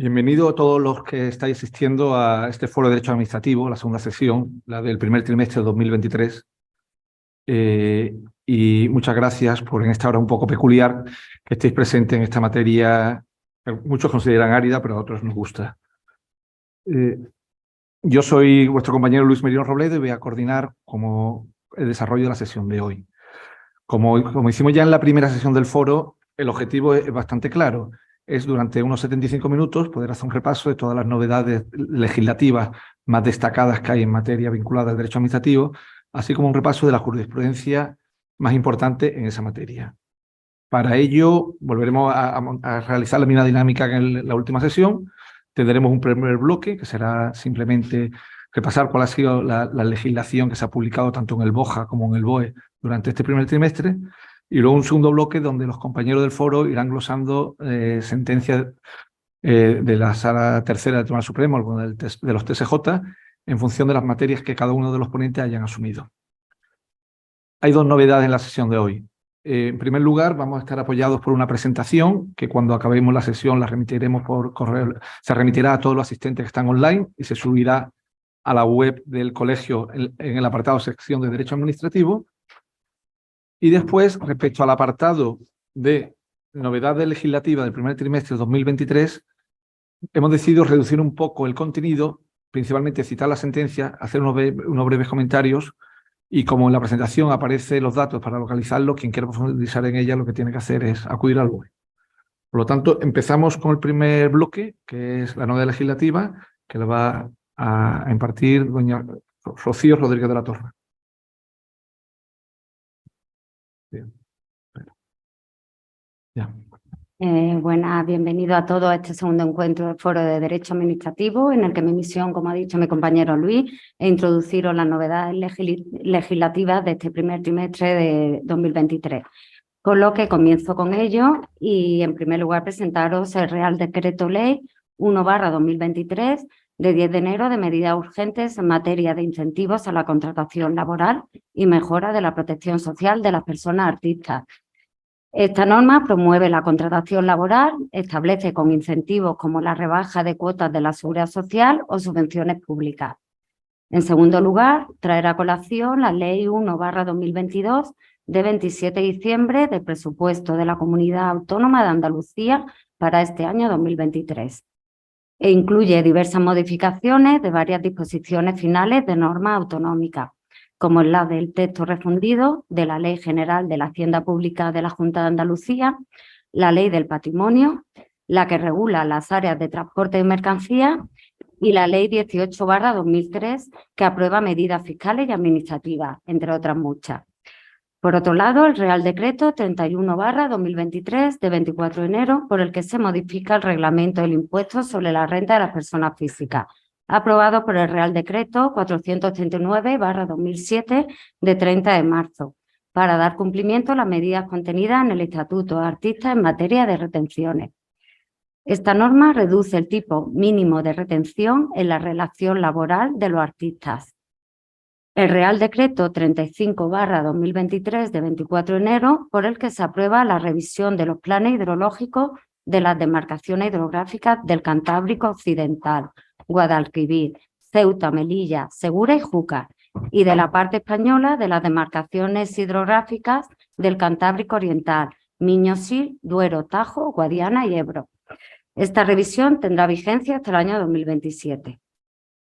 Bienvenido a todos los que estáis asistiendo a este Foro de Derecho Administrativo, la segunda sesión, la del primer trimestre de 2023. Y muchas gracias por, en esta hora un poco peculiar, que estéis presentes en esta materia que muchos consideran árida, pero a otros nos gusta. Yo soy vuestro compañero Luis Merino Robledo y voy a coordinar el desarrollo de la sesión de hoy. Como hicimos ya en la primera sesión del foro, el objetivo es bastante claro. Es durante unos 75 minutos poder hacer un repaso de todas las novedades legislativas más destacadas que hay en materia vinculada al derecho administrativo, así como un repaso de la jurisprudencia más importante en esa materia. Para ello, volveremos a realizar la misma dinámica que en la última sesión. Tendremos un primer bloque, que será simplemente repasar cuál ha sido la legislación que se ha publicado tanto en el BOJA como en el BOE durante este primer trimestre, y luego un segundo bloque donde los compañeros del foro irán glosando sentencias de la Sala Tercera del Tribunal Supremo, de los TSJ, en función de las materias que cada uno de los ponentes hayan asumido. Hay dos novedades en la sesión de hoy. En primer lugar, vamos a estar apoyados por una presentación que cuando acabemos la sesión la remitiremos por correo, se remitirá a todos los asistentes que están online y se subirá a la web del colegio en el apartado sección de Derecho Administrativo. Y después, respecto al apartado de novedades legislativas del primer trimestre de 2023, hemos decidido reducir un poco el contenido, principalmente citar la sentencia, hacer unos breves comentarios, y como en la presentación aparecen los datos para localizarlo, quien quiera profundizar en ella lo que tiene que hacer es acudir al BOE. Por lo tanto, empezamos con el primer bloque, que es la novedad legislativa, que la va a impartir doña Rocío Rodríguez de la Torre. Bien. Ya. Buenas, bienvenido a todos a este segundo encuentro del Foro de Derecho Administrativo, en el que mi misión, como ha dicho mi compañero Luis, es introduciros las novedades legislativas de este primer trimestre de 2023. Con lo que comienzo con ello y, en primer lugar, presentaros el Real Decreto Ley 1/2023 de 10 de enero de medidas urgentes en materia de incentivos a la contratación laboral y mejora de la protección social de las personas artistas. Esta norma promueve la contratación laboral, establece con incentivos como la rebaja de cuotas de la seguridad social o subvenciones públicas. En segundo lugar, traer a colación la Ley 1/2022 de 27 de diciembre del presupuesto de la Comunidad Autónoma de Andalucía para este año 2023. E incluye diversas modificaciones de varias disposiciones finales de normas autonómicas, como es la del texto refundido de la Ley General de la Hacienda Pública de la Junta de Andalucía, la Ley del Patrimonio, la que regula las áreas de transporte de mercancías y la Ley 18/2003, que aprueba medidas fiscales y administrativas, entre otras muchas. Por otro lado, el Real Decreto 31/2023 de 24 de enero, por el que se modifica el reglamento del impuesto sobre la renta de las personas físicas, aprobado por el Real Decreto 439/2007 de 30 de marzo, para dar cumplimiento a las medidas contenidas en el Estatuto de Artistas en materia de retenciones. Esta norma reduce el tipo mínimo de retención en la relación laboral de los artistas. El Real Decreto 35/2023 de 24 de enero, por el que se aprueba la revisión de los planes hidrológicos de las demarcaciones hidrográficas del Cantábrico Occidental, Guadalquivir, Ceuta, Melilla, Segura y Júcar, y de la parte española de las demarcaciones hidrográficas del Cantábrico Oriental, Miño-Sil, Duero, Tajo, Guadiana y Ebro. Esta revisión tendrá vigencia hasta el año 2027.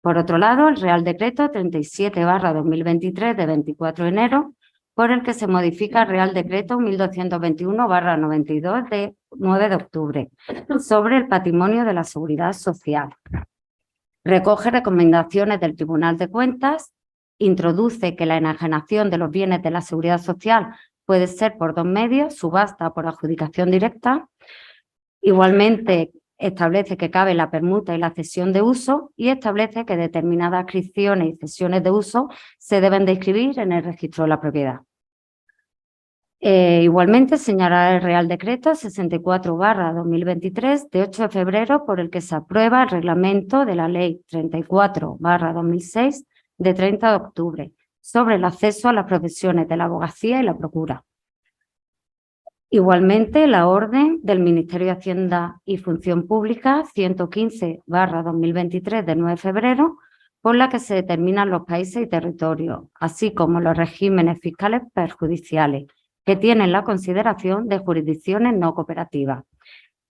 Por otro lado, el Real Decreto 37/2023 de 24 de enero, por el que se modifica el Real Decreto 1221/92 de 9 de octubre sobre el patrimonio de la seguridad social. Recoge recomendaciones del Tribunal de Cuentas, introduce que la enajenación de los bienes de la seguridad social puede ser por dos medios, subasta o por adjudicación directa. Igualmente, establece que cabe la permuta y la cesión de uso y establece que determinadas adscripciones y cesiones de uso se deben de inscribir en el registro de la propiedad. Igualmente, señalar el Real Decreto 64/2023 de 8 de febrero, por el que se aprueba el reglamento de la Ley 34/2006 de 30 de octubre sobre el acceso a las profesiones de la abogacía y la procura. Igualmente, la orden del Ministerio de Hacienda y Función Pública 115/2023 de 9 de febrero, por la que se determinan los países y territorios, así como los regímenes fiscales perjudiciales, que tienen la consideración de jurisdicciones no cooperativas.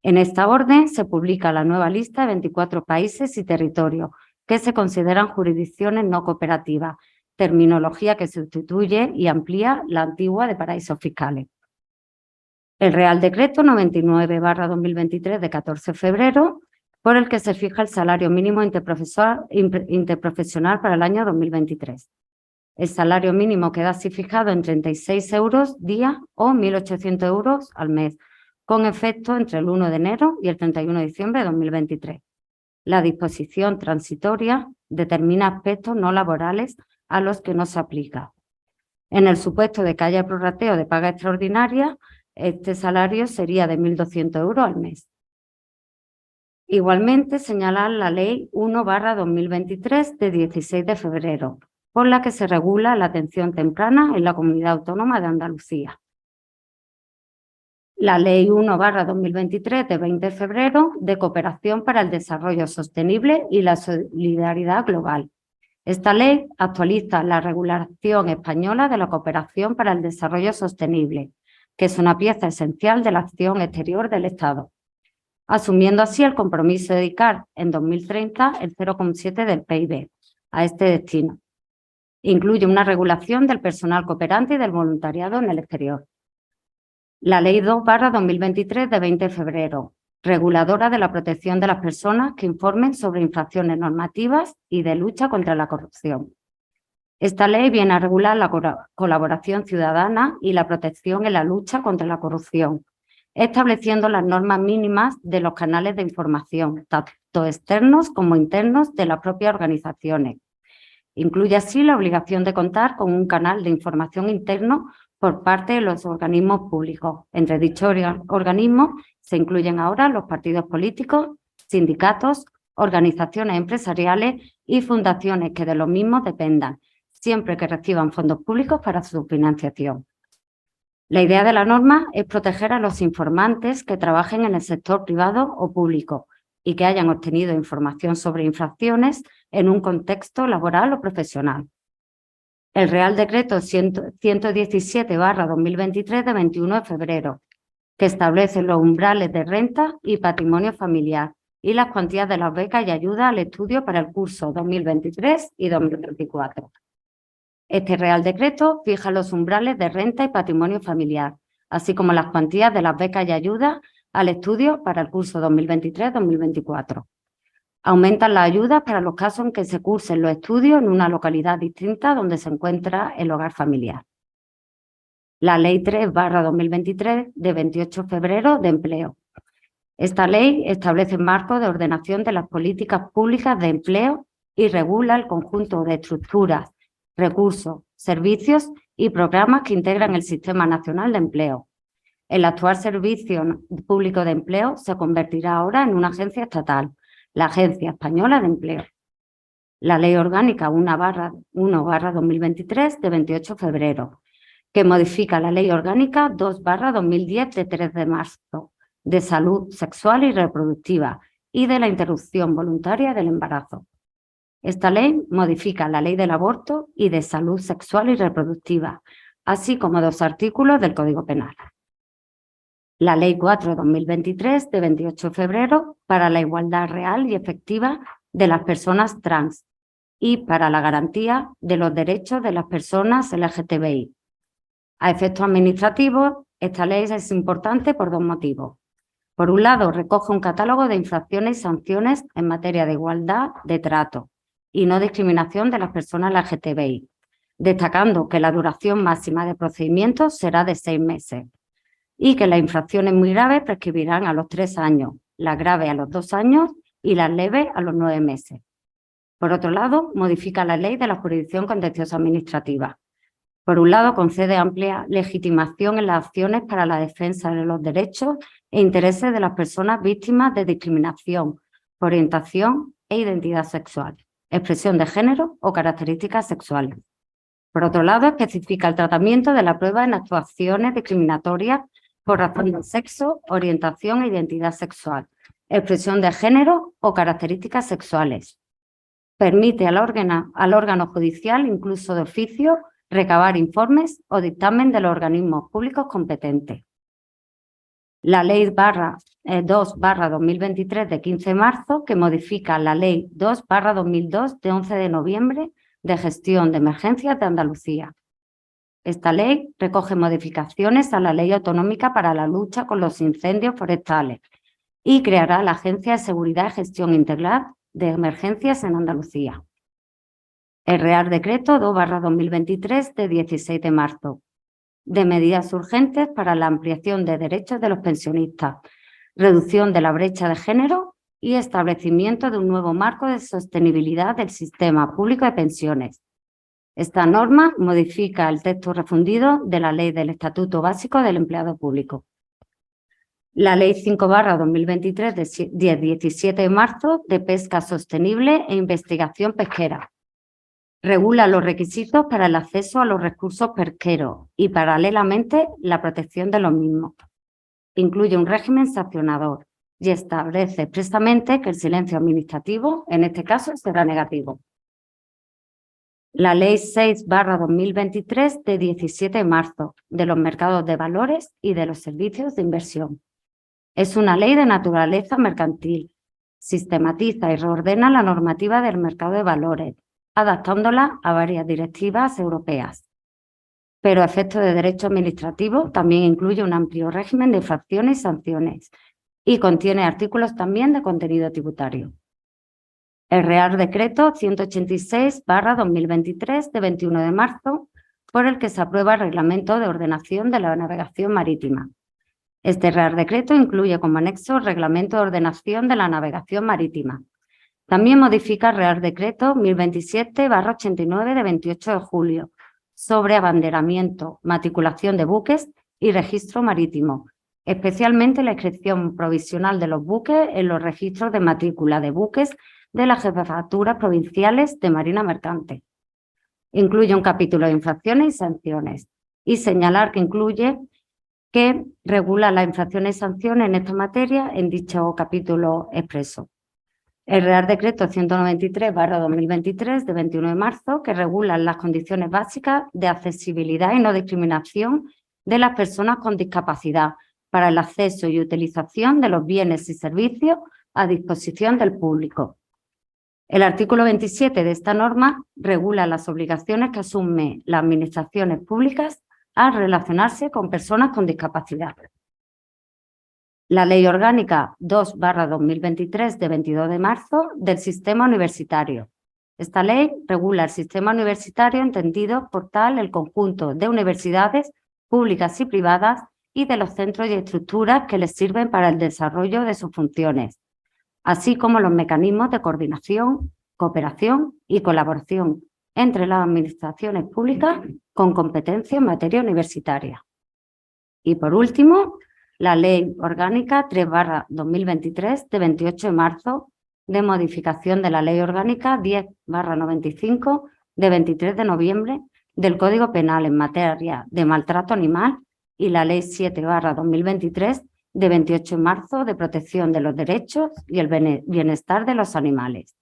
En esta orden se publica la nueva lista de 24 países y territorios que se consideran jurisdicciones no cooperativas, terminología que sustituye y amplía la antigua de paraísos fiscales. El Real Decreto 99/2023 de 14 de febrero, por el que se fija el salario mínimo interprofesional para el año 2023. El salario mínimo queda así fijado en 36 euros día o 1.800 euros al mes, con efecto entre el 1 de enero y el 31 de diciembre de 2023. La disposición transitoria determina aspectos no laborales a los que no se aplica. En el supuesto de que haya prorrateo de paga extraordinaria, este salario sería de 1.200 euros al mes. Igualmente, señalar la Ley 1/2023 de 16 de febrero, por la que se regula la atención temprana en la Comunidad Autónoma de Andalucía. La Ley 1/2023 de 20 de febrero de Cooperación para el Desarrollo Sostenible y la Solidaridad Global. Esta ley actualiza la regulación española de la cooperación para el desarrollo sostenible, que es una pieza esencial de la acción exterior del Estado, asumiendo así el compromiso de dedicar en 2030 el 0,7 del PIB a este destino. Incluye una regulación del personal cooperante y del voluntariado en el exterior. La Ley 2/2023 de 20 de febrero, reguladora de la protección de las personas que informen sobre infracciones normativas y de lucha contra la corrupción. Esta ley viene a regular la colaboración ciudadana y la protección en la lucha contra la corrupción, estableciendo las normas mínimas de los canales de información, tanto externos como internos de las propias organizaciones. Incluye así la obligación de contar con un canal de información interno por parte de los organismos públicos. Entre dichos organismos se incluyen ahora los partidos políticos, sindicatos, organizaciones empresariales y fundaciones que de los mismos dependan, siempre que reciban fondos públicos para su financiación. La idea de la norma es proteger a los informantes que trabajen en el sector privado o público y que hayan obtenido información sobre infracciones en un contexto laboral o profesional. El Real Decreto 117/2023 de 21 de febrero, que establece los umbrales de renta y patrimonio familiar y las cuantías de las becas y ayudas al estudio para el curso 2023 y 2024. Este Real Decreto fija los umbrales de renta y patrimonio familiar, así como las cuantías de las becas y ayudas al estudio para el curso 2023-2024. Aumentan las ayudas para los casos en que se cursen los estudios en una localidad distinta donde se encuentra el hogar familiar. La Ley 3/2023 de 28 de febrero de empleo. Esta ley establece el marco de ordenación de las políticas públicas de empleo y regula el conjunto de estructuras, recursos, servicios y programas que integran el Sistema Nacional de Empleo. El actual Servicio Público de Empleo se convertirá ahora en una agencia estatal, la Agencia Española de Empleo. La Ley Orgánica 1/2023 de 28 de febrero, que modifica la Ley Orgánica 2/2010 de 3 de marzo, de salud sexual y reproductiva y de la interrupción voluntaria del embarazo. Esta ley modifica la Ley del Aborto y de Salud Sexual y Reproductiva, así como 2 artículos del Código Penal. La Ley 4/2023 de 28 de febrero para la igualdad real y efectiva de las personas trans y para la garantía de los derechos de las personas LGTBI. A efectos administrativos, esta ley es importante por 2 motivos. Por un lado, recoge un catálogo de infracciones y sanciones en materia de igualdad de trato y no discriminación de las personas LGTBI, destacando que la duración máxima de procedimientos será de 6 meses y que las infracciones muy graves prescribirán a los 3 años, las graves a los 2 años y las leves a los 9 meses. Por otro lado, modifica la Ley de la Jurisdicción Contenciosa Administrativa. Por un lado, concede amplia legitimación en las acciones para la defensa de los derechos e intereses de las personas víctimas de discriminación, orientación e identidad sexual, expresión de género o características sexuales. Por otro lado, especifica el tratamiento de la prueba en actuaciones discriminatorias por razón de sexo, orientación e identidad sexual, expresión de género o características sexuales. Permite al órgano judicial, incluso de oficio, recabar informes o dictamen de los organismos públicos competentes. La Ley 2/2023 de 15 de marzo, que modifica la Ley 2/2002 de 11 de noviembre de gestión de emergencias de Andalucía. Esta ley recoge modificaciones a la Ley Autonómica para la lucha con los incendios forestales y creará la Agencia de Seguridad y Gestión Integral de Emergencias en Andalucía. El Real Decreto 2/2023 de 16 de marzo, de medidas urgentes para la ampliación de derechos de los pensionistas, reducción de la brecha de género y establecimiento de un nuevo marco de sostenibilidad del sistema público de pensiones. Esta norma modifica el texto refundido de la Ley del Estatuto Básico del Empleado Público. La Ley 5/2023 de 17 de marzo de Pesca Sostenible e Investigación Pesquera. Regula los requisitos para el acceso a los recursos pesqueros y, paralelamente, la protección de los mismos. Incluye un régimen sancionador y establece expresamente que el silencio administrativo, en este caso, será negativo. La Ley 6/2023 de 17 de marzo de los mercados de valores y de los servicios de inversión. Es una ley de naturaleza mercantil. Sistematiza y reordena la normativa del mercado de valores, adaptándola a varias directivas europeas. Pero a efectos de derecho administrativo también incluye un amplio régimen de infracciones y sanciones y contiene artículos también de contenido tributario. El Real Decreto 186/2023 de 21 de marzo, por el que se aprueba el Reglamento de Ordenación de la Navegación Marítima. Este Real Decreto incluye como anexo el Reglamento de Ordenación de la Navegación Marítima. También modifica el Real Decreto 1027/89 de 28 de julio sobre abanderamiento, matriculación de buques y registro marítimo, especialmente la inscripción provisional de los buques en los registros de matrícula de buques de las jefaturas provinciales de Marina Mercante. Incluye un capítulo de infracciones y sanciones y señalar que regula las infracciones y sanciones en esta materia en dicho capítulo expreso. El Real Decreto 193/2023 de 21 de marzo, que regula las condiciones básicas de accesibilidad y no discriminación de las personas con discapacidad para el acceso y utilización de los bienes y servicios a disposición del público. El artículo 27 de esta norma regula las obligaciones que asumen las administraciones públicas al relacionarse con personas con discapacidad. La Ley Orgánica 2/2023 de 22 de marzo del Sistema Universitario. Esta ley regula el sistema universitario entendido por tal el conjunto de universidades públicas y privadas y de los centros y estructuras que les sirven para el desarrollo de sus funciones, así como los mecanismos de coordinación, cooperación y colaboración entre las administraciones públicas con competencia en materia universitaria. Y por último, la Ley Orgánica 3/2023 de 28 de marzo de modificación de la Ley Orgánica 10/95 de 23 de noviembre del Código Penal en materia de maltrato animal y la Ley 7/2023 de 28 de marzo de protección de los derechos y el bienestar de los animales.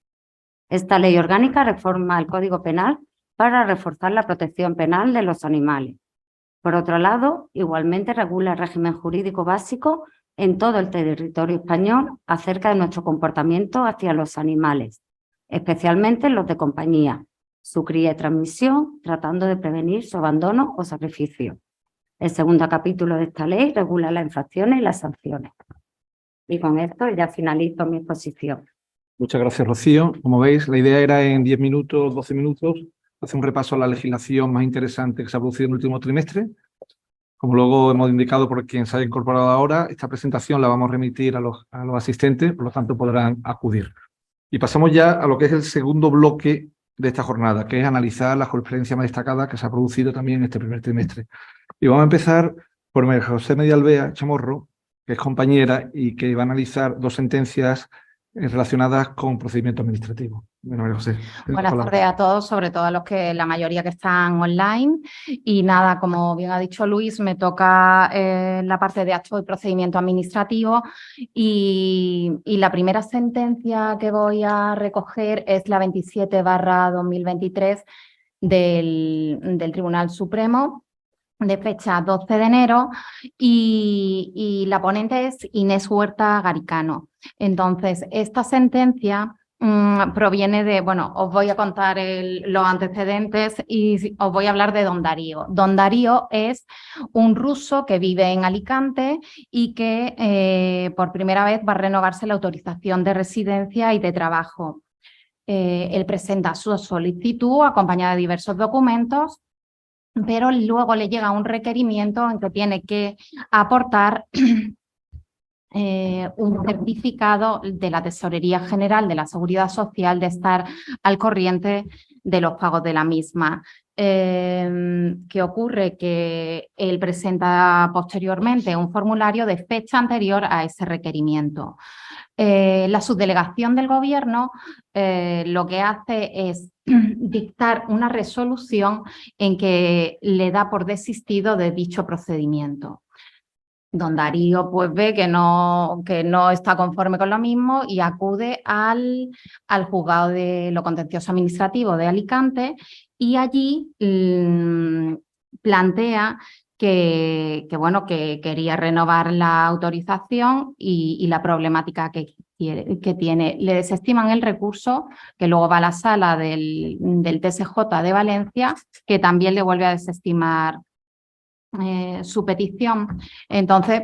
Esta ley orgánica reforma el Código Penal para reforzar la protección penal de los animales. Por otro lado, igualmente regula el régimen jurídico básico en todo el territorio español acerca de nuestro comportamiento hacia los animales, especialmente los de compañía, su cría y transmisión, tratando de prevenir su abandono o sacrificio. El segundo capítulo de esta ley regula las infracciones y las sanciones. Y con esto ya finalizo mi exposición. Muchas gracias, Rocío. Como veis, la idea era en 10 minutos, 12 minutos, hacer un repaso a la legislación más interesante que se ha producido en el último trimestre. Como luego hemos indicado por quien se ha incorporado ahora, esta presentación la vamos a remitir a los asistentes, por lo tanto podrán acudir. Y pasamos ya a lo que es el segundo bloque de esta jornada, que es analizar la jurisprudencia más destacada que se ha producido también en este primer trimestre. Y vamos a empezar por María José Medialbea Chamorro, que es compañera y que va a analizar dos sentencias relacionadas con procedimiento administrativo. Bueno, María José, Buenas tardes a todos, sobre todo a los que la mayoría que están online. Y nada, como bien ha dicho Luis, me toca la parte de actos y procedimiento administrativo y la primera sentencia que voy a recoger es la 27/2023 del Tribunal Supremo, de fecha 12 de enero, y la ponente es Inés Huerta Garicano. Entonces, esta sentencia proviene de, bueno, os voy a contar los antecedentes y os voy a hablar de Don Darío. Don Darío es un ruso que vive en Alicante y que por primera vez va a renovarse la autorización de residencia y de trabajo. Él presenta su solicitud acompañada de diversos documentos, pero luego le llega un requerimiento en que tiene que aportar un certificado de la Tesorería General de la Seguridad Social de estar al corriente de los pagos de la misma. ¿Qué ocurre? Que él presenta posteriormente un formulario de fecha anterior a ese requerimiento. La subdelegación del Gobierno lo que hace es dictar una resolución en que le da por desistido de dicho procedimiento. Don Darío pues ve que no está conforme con lo mismo y acude al juzgado de lo contencioso administrativo de Alicante y allí plantea que quería renovar la autorización y la problemática que tiene. Le desestiman el recurso, que luego va a la sala del TSJ de Valencia, que también le vuelve a desestimar su petición. Entonces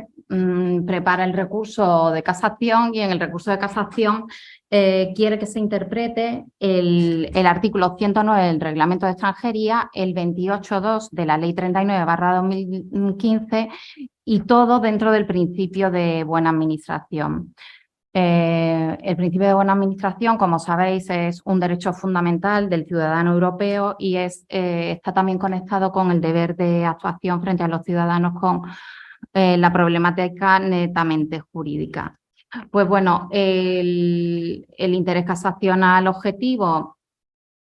prepara el recurso de casación y en el recurso de casación quiere que se interprete el artículo 109 del Reglamento de Extranjería, el 28.2 de la Ley 39/2015 y todo dentro del principio de buena administración. El principio de buena administración, como sabéis, es un derecho fundamental del ciudadano europeo y está también conectado con el deber de actuación frente a los ciudadanos con la problemática netamente jurídica. Pues bueno, el interés casacional objetivo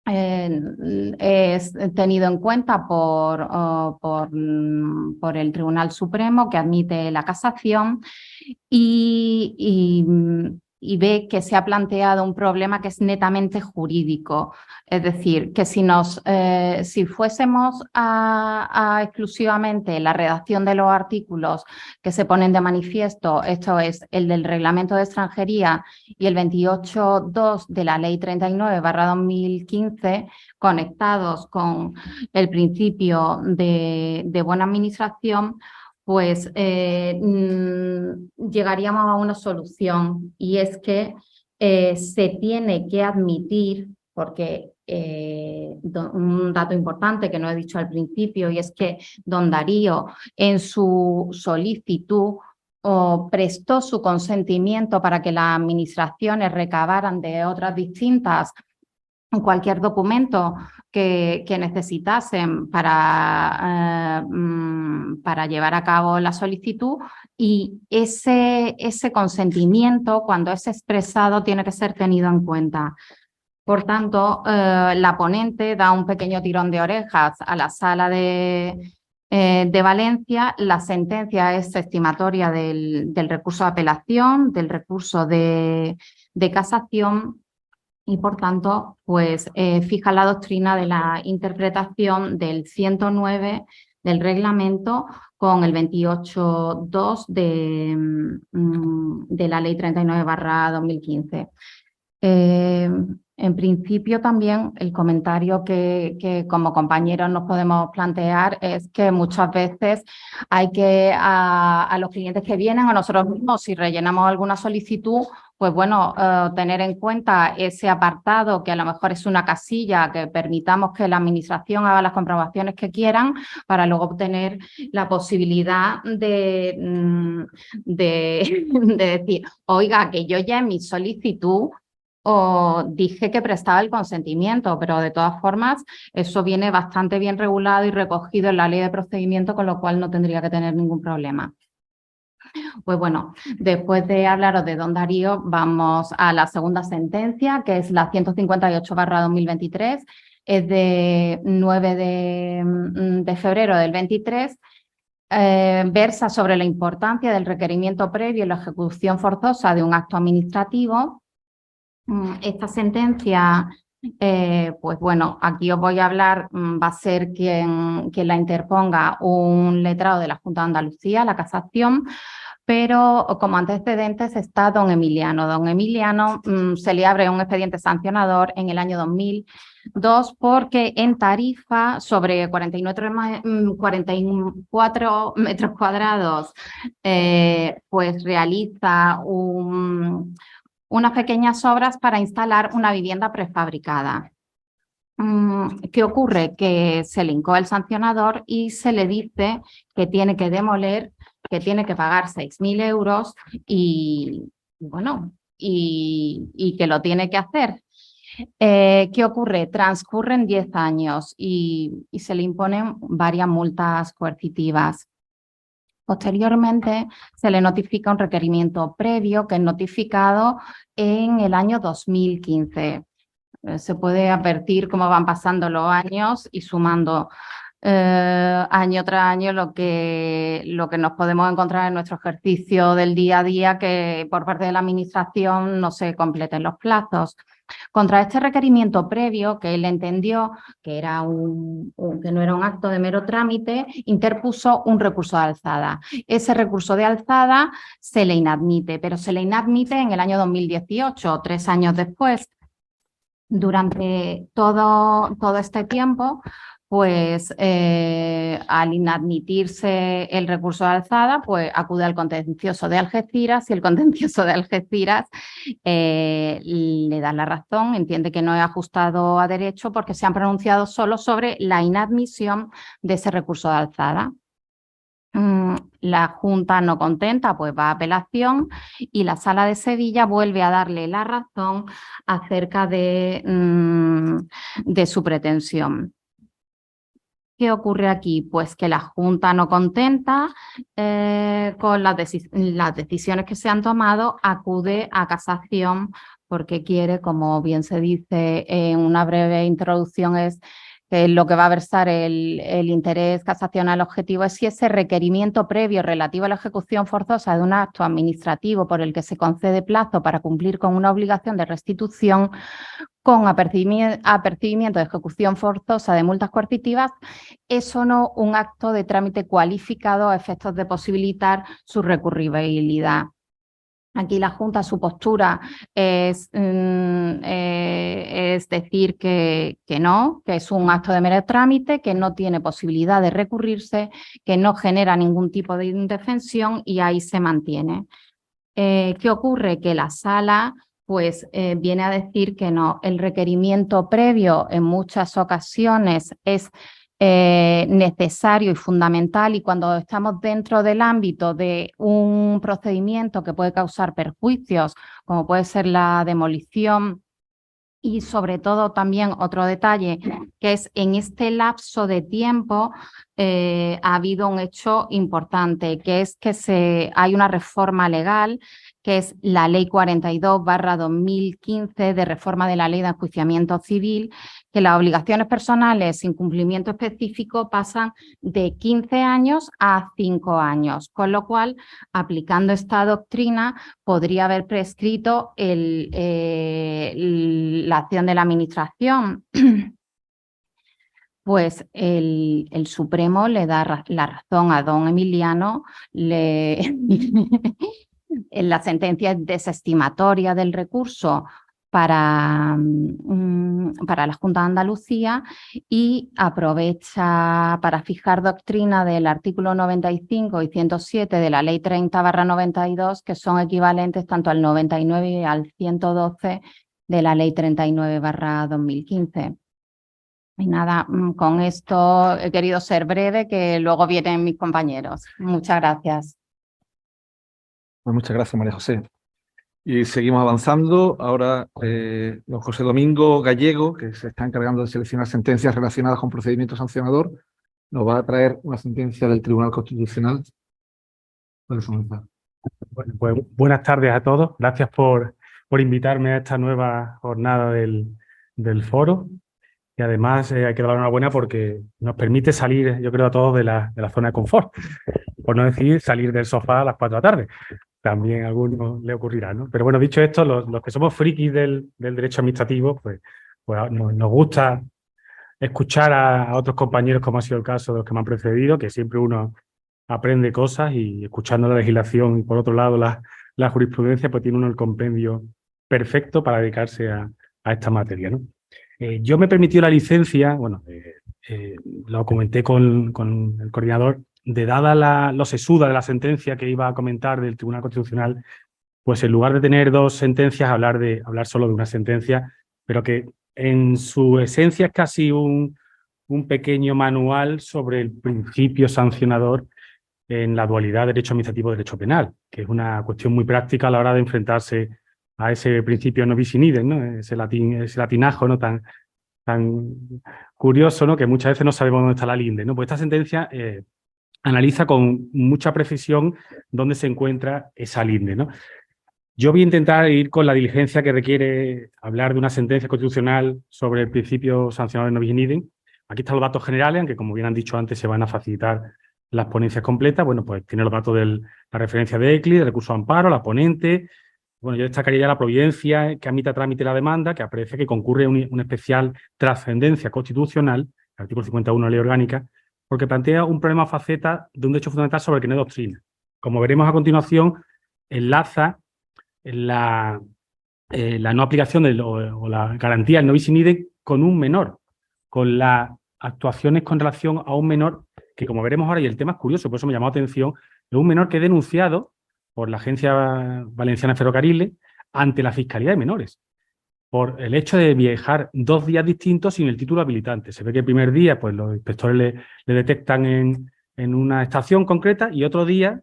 es tenido en cuenta por el Tribunal Supremo, que admite la casación y ve que se ha planteado un problema que es netamente jurídico. Es decir, que si fuésemos a exclusivamente la redacción de los artículos que se ponen de manifiesto, esto es el del Reglamento de Extranjería y el 28.2 de la Ley 39/2015, conectados con el principio de buena administración, pues llegaríamos a una solución y es que se tiene que admitir, porque un dato importante que no he dicho al principio, y es que don Darío en su solicitud prestó su consentimiento para que las administraciones recabaran de otras distintas cualquier documento que necesitasen para llevar a cabo la solicitud, y ese consentimiento, cuando es expresado, tiene que ser tenido en cuenta. Por tanto, la ponente da un pequeño tirón de orejas a la sala de Valencia. La sentencia es estimatoria del recurso de apelación, del recurso de casación, y por tanto, pues fija la doctrina de la interpretación del 109 del reglamento con el 28.2 de la Ley 39/2015. En principio también el comentario que como compañeros nos podemos plantear es que muchas veces hay que a los clientes que vienen, a nosotros mismos, si rellenamos alguna solicitud, pues bueno, tener en cuenta ese apartado que a lo mejor es una casilla, que permitamos que la administración haga las comprobaciones que quieran para luego obtener la posibilidad de decir, oiga, que yo ya en mi solicitud dije que prestaba el consentimiento, pero de todas formas eso viene bastante bien regulado y recogido en la ley de procedimiento, con lo cual no tendría que tener ningún problema. Pues bueno, después de hablaros de don Darío, vamos a la segunda sentencia, que es la 158/2023, es de 9 de febrero del 23, versa sobre la importancia del requerimiento previo y la ejecución forzosa de un acto administrativo. Esta sentencia, pues bueno, aquí os voy a hablar, va a ser quien la interponga un letrado de la Junta de Andalucía, la casación, pero como antecedentes está don Emiliano. Don Emiliano se le abre un expediente sancionador en el año 2002 porque en tarifa sobre 44 metros cuadrados pues realiza unas pequeñas obras para instalar una vivienda prefabricada. ¿Qué ocurre? Que se le incoa el sancionador y se le dice que tiene que demoler, que tiene que pagar 6.000 euros y que lo tiene que hacer. ¿Qué ocurre? Transcurren 10 años y se le imponen varias multas coercitivas. Posteriormente, se le notifica un requerimiento previo que es notificado en el año 2015. Se puede advertir cómo van pasando los años y sumando año tras año lo que nos podemos encontrar en nuestro ejercicio del día a día, que por parte de la Administración no se completen los plazos. Contra este requerimiento previo, que él entendió que era que no era un acto de mero trámite, interpuso un recurso de alzada. Ese recurso de alzada se le inadmite, pero se le inadmite en el año 2018, 3 años después. Durante todo este tiempo, pues al inadmitirse el recurso de alzada, pues acude al contencioso de Algeciras y el contencioso de Algeciras le da la razón, entiende que no es ajustado a derecho porque se han pronunciado solo sobre la inadmisión de ese recurso de alzada. La Junta no contenta, pues va a apelación y la Sala de Sevilla vuelve a darle la razón acerca de su pretensión. ¿Qué ocurre aquí? Pues que la Junta no contenta con las decisiones que se han tomado, acude a casación porque quiere, como bien se dice en una breve introducción, es que lo que va a versar el interés casacional objetivo es si ese requerimiento previo relativo a la ejecución forzosa de un acto administrativo por el que se concede plazo para cumplir con una obligación de restitución con apercibimiento de ejecución forzosa de multas coercitivas es o no un acto de trámite cualificado a efectos de posibilitar su recurribilidad. Aquí la Junta, su postura es decir que no, que es un acto de mero trámite, que no tiene posibilidad de recurrirse, que no genera ningún tipo de indefensión y ahí se mantiene. ¿Qué ocurre? Que la Sala pues viene a decir que no, el requerimiento previo en muchas ocasiones es necesario y fundamental, y cuando estamos dentro del ámbito de un procedimiento que puede causar perjuicios, como puede ser la demolición, y sobre todo también otro detalle, que es en este lapso de tiempo ha habido un hecho importante, que es que hay una reforma legal, que es la Ley 42/2015 de reforma de la Ley de Enjuiciamiento Civil, que las obligaciones personales sin cumplimiento específico pasan de 15 años a 5 años, con lo cual, aplicando esta doctrina, podría haber prescrito la acción de la Administración. Pues el Supremo le da la razón a don Emiliano, la sentencia es desestimatoria del recurso para la Junta de Andalucía y aprovecha para fijar doctrina del artículo 95 y 107 de la Ley 30/92, que son equivalentes tanto al 99 y al 112 de la Ley 39/2015. Y nada, con esto he querido ser breve, que luego vienen mis compañeros. Muchas gracias. Pues muchas gracias, María José. Y seguimos avanzando. Ahora, don José Domingo Gallego, que se está encargando de seleccionar sentencias relacionadas con procedimiento sancionador, nos va a traer una sentencia del Tribunal Constitucional. ¿Puedes comenzar? Bueno, pues buenas tardes a todos. Gracias por invitarme a esta nueva jornada del foro. Y además hay que dar la enhorabuena porque nos permite salir, yo creo, a todos de la zona de confort. Por no decir salir del sofá a las 4 de la tarde. También a algunos le ocurrirá, ¿no? Pero bueno, dicho esto, los que somos frikis del derecho administrativo, pues nos gusta escuchar a otros compañeros, como ha sido el caso de los que me han precedido, que siempre uno aprende cosas y escuchando la legislación y por otro lado la jurisprudencia, pues tiene uno el compendio perfecto para dedicarse a esta materia, ¿no? Yo me he permitido la licencia, bueno, lo comenté con el coordinador, de dada lo sesuda de la sentencia que iba a comentar del Tribunal Constitucional, pues en lugar de tener dos sentencias, hablar solo de una sentencia, pero que en su esencia es casi un pequeño manual sobre el principio sancionador en la dualidad derecho administrativo y derecho penal, que es una cuestión muy práctica a la hora de enfrentarse a ese principio no bis in idem, ¿no? Ese latinajo, ¿no? tan curioso, ¿no? Que muchas veces no sabemos dónde está la linde, ¿no? Pues esta sentencia analiza con mucha precisión dónde se encuentra esa linde, ¿no? Yo voy a intentar ir con la diligencia que requiere hablar de una sentencia constitucional sobre el principio sancionador no bis in idem. Aquí están los datos generales, aunque como bien han dicho antes se van a facilitar las ponencias completas. Bueno, pues tiene los datos de la referencia de ECLI, del recurso de amparo, la ponente. Bueno, yo destacaría ya la providencia que admite a trámite la demanda, que aprecia que concurre una especial trascendencia constitucional, el artículo 51 de la Ley Orgánica, porque plantea un problema faceta de un derecho fundamental sobre el que no hay doctrina. Como veremos a continuación, enlaza la no aplicación o la garantía del no bis in idem con un menor, con las actuaciones con relación a un menor que, como veremos ahora, y el tema es curioso, por eso me llamó la atención, es un menor que es denunciado por la Agencia Valenciana de Ferrocarriles ante la Fiscalía de Menores, por el hecho de viajar 2 días distintos sin el título habilitante. Se ve que el primer día pues los inspectores le detectan en una estación concreta y otro día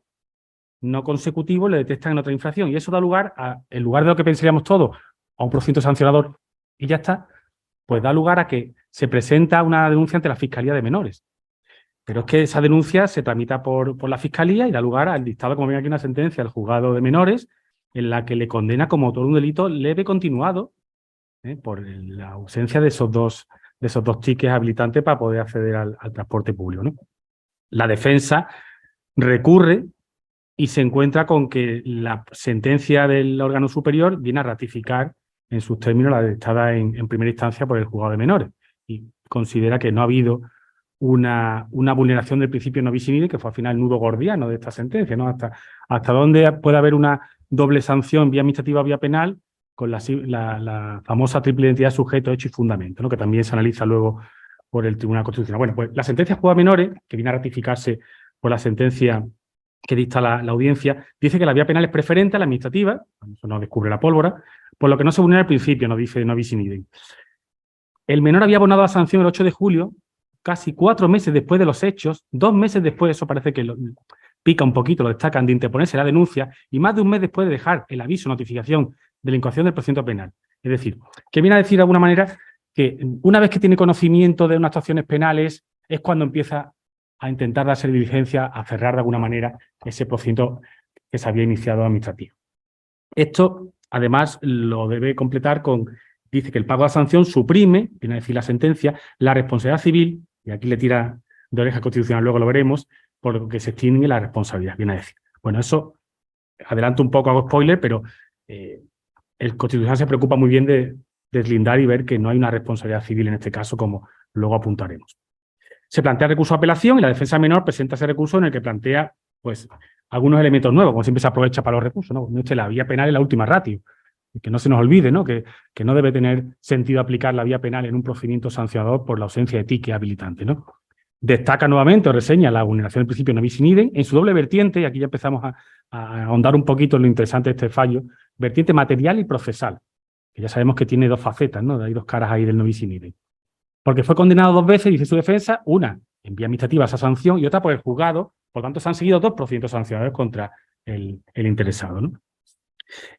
no consecutivo le detectan en otra infracción. Y eso da lugar en lugar de lo que pensaríamos todos, a un procedimiento sancionador y ya está, pues da lugar a que se presenta una denuncia ante la Fiscalía de Menores. Pero es que esa denuncia se tramita por la Fiscalía y da lugar al dictado, como ven aquí, una sentencia del juzgado de menores en la que le condena como autor de un delito leve continuado por la ausencia de esos dos tickets habilitantes para poder acceder al transporte público, ¿no? La defensa recurre y se encuentra con que la sentencia del órgano superior viene a ratificar en sus términos la dictada en primera instancia por el juzgado de menores y considera que no ha habido una vulneración del principio no bis in idem, que fue al final el nudo gordiano de esta sentencia, ¿no? Hasta dónde puede haber una doble sanción vía administrativa o vía penal con la famosa triple identidad sujeto, hecho y fundamento, ¿no? Que también se analiza luego por el Tribunal Constitucional. Bueno, pues la sentencia juzgado de menores, que viene a ratificarse por la sentencia que dicta la audiencia, dice que la vía penal es preferente a la administrativa, eso no descubre la pólvora, por lo que no se vulnera el principio, no dice no bis in idem. El menor había abonado la sanción el 8 de julio, casi 4 meses después de los hechos, 2 meses después, eso parece que pica un poquito, lo destacan, de interponerse la denuncia, y más de un mes después de dejar el aviso, notificación de la incoación del procedimiento penal. Es decir, que viene a decir de alguna manera que una vez que tiene conocimiento de unas actuaciones penales es cuando empieza a intentar darse diligencia, a cerrar de alguna manera ese procedimiento que se había iniciado administrativo. Esto, además, lo debe completar con, dice que el pago de la sanción suprime, viene a decir la sentencia, la responsabilidad civil, y aquí le tira de oreja constitucional, luego lo veremos, por lo que se extingue la responsabilidad, viene a decir. Bueno, eso, adelanto un poco, hago spoiler, pero el Constitucional se preocupa muy bien de deslindar y ver que no hay una responsabilidad civil en este caso, como luego apuntaremos. Se plantea recurso de apelación y la defensa menor presenta ese recurso en el que plantea pues, algunos elementos nuevos, como siempre se aprovecha para los recursos, ¿no? La vía penal es la última ratio. Y que no se nos olvide, ¿no? Que no debe tener sentido aplicar la vía penal en un procedimiento sancionador por la ausencia de ticket habilitante, ¿no? Destaca nuevamente o reseña la vulneración del principio no bis in idem en su doble vertiente, y aquí ya empezamos a ahondar un poquito en lo interesante de este fallo, vertiente material y procesal, que ya sabemos que tiene 2 facetas, ¿no? Hay 2 caras ahí del no bis in idem. Porque fue condenado 2 veces, dice su defensa, una en vía administrativa esa sanción y otra por el juzgado, por tanto se han seguido 2 procedimientos sancionadores contra el interesado, ¿no?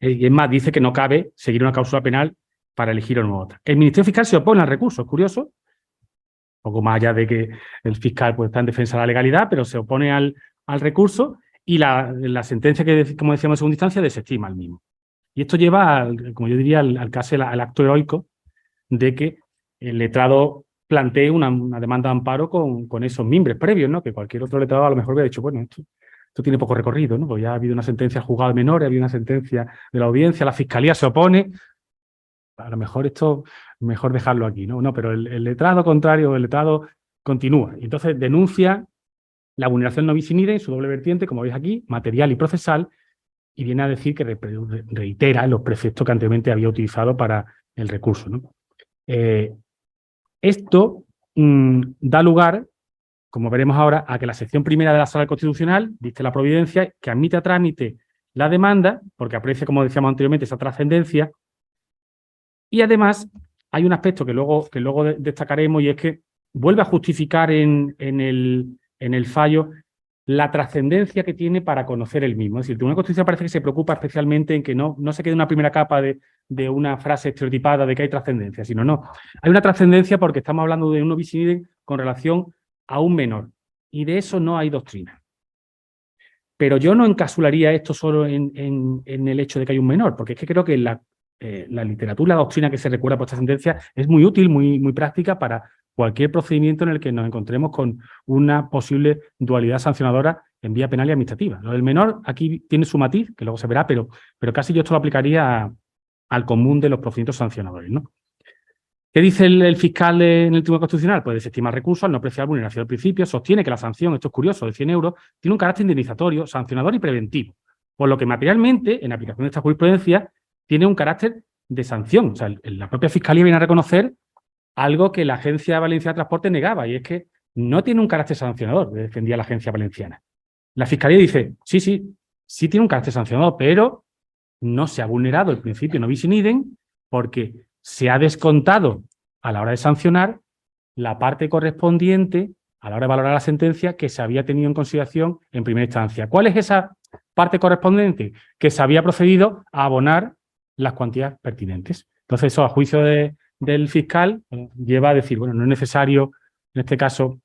Y es más, dice que no cabe seguir una cláusula penal para elegir una u otra. El Ministerio Fiscal se opone al recurso, es curioso, un poco más allá de que el fiscal pues, está en defensa de la legalidad, pero se opone al recurso y la sentencia que, como decíamos en segunda instancia, desestima el mismo. Y esto lleva, como yo diría, al casi al acto heroico de que el letrado plantee una demanda de amparo con esos mimbres previos, ¿no? Que cualquier otro letrado a lo mejor hubiera dicho, bueno, esto tiene poco recorrido, ¿no? Pues ya ha habido una sentencia del juzgado de menores, ha habido una sentencia de la audiencia, la fiscalía se opone, a lo mejor esto, mejor dejarlo aquí, ¿no? No, pero el letrado contrario, el letrado continúa. Y entonces denuncia la vulneración no bis in idem en su doble vertiente, como veis aquí, material y procesal, y viene a decir que reitera los preceptos que anteriormente había utilizado para el recurso, ¿no? Esto da lugar, como veremos ahora, a que la sección primera de la Sala Constitucional dicte la providencia que admite a trámite la demanda, porque aprecia, como decíamos anteriormente, esa trascendencia. Y además hay un aspecto que luego destacaremos, y es que vuelve a justificar en el fallo la trascendencia que tiene para conocer el mismo. Es decir, el Tribunal Constitucional parece que se preocupa especialmente en que no se quede una primera capa de una frase estereotipada de que hay trascendencia, sino no. Hay una trascendencia porque estamos hablando de un no bis in idem con relación a un menor. Y de eso no hay doctrina. Pero yo no encapsularía esto solo en el hecho de que hay un menor, porque es que creo que la literatura, la doctrina que se recuerda por esta sentencia es muy útil, muy práctica para cualquier procedimiento en el que nos encontremos con una posible dualidad sancionadora en vía penal y administrativa. Lo del menor aquí tiene su matiz, que luego se verá, pero casi yo esto lo aplicaría al común de los procedimientos sancionadores, ¿no? ¿Qué dice el fiscal en el Tribunal Constitucional? Pues desestima el recurso al no apreciar vulneración del principio, sostiene que la sanción, esto es curioso, de 100 euros, tiene un carácter indemnizatorio, sancionador y preventivo, por lo que materialmente, en aplicación de esta jurisprudencia, tiene un carácter de sanción. O sea, la propia Fiscalía viene a reconocer algo que la Agencia Valenciana de Transporte negaba, y es que no tiene un carácter sancionador, defendía la Agencia Valenciana. La Fiscalía dice, sí tiene un carácter sancionador, pero no se ha vulnerado el principio no bis in idem porque se ha descontado a la hora de sancionar la parte correspondiente a la hora de valorar la sentencia que se había tenido en consideración en primera instancia. ¿Cuál es esa parte correspondiente? Que se había procedido a abonar las cuantías pertinentes. Entonces, eso a juicio del fiscal lleva a decir, bueno, no es necesario, en este caso,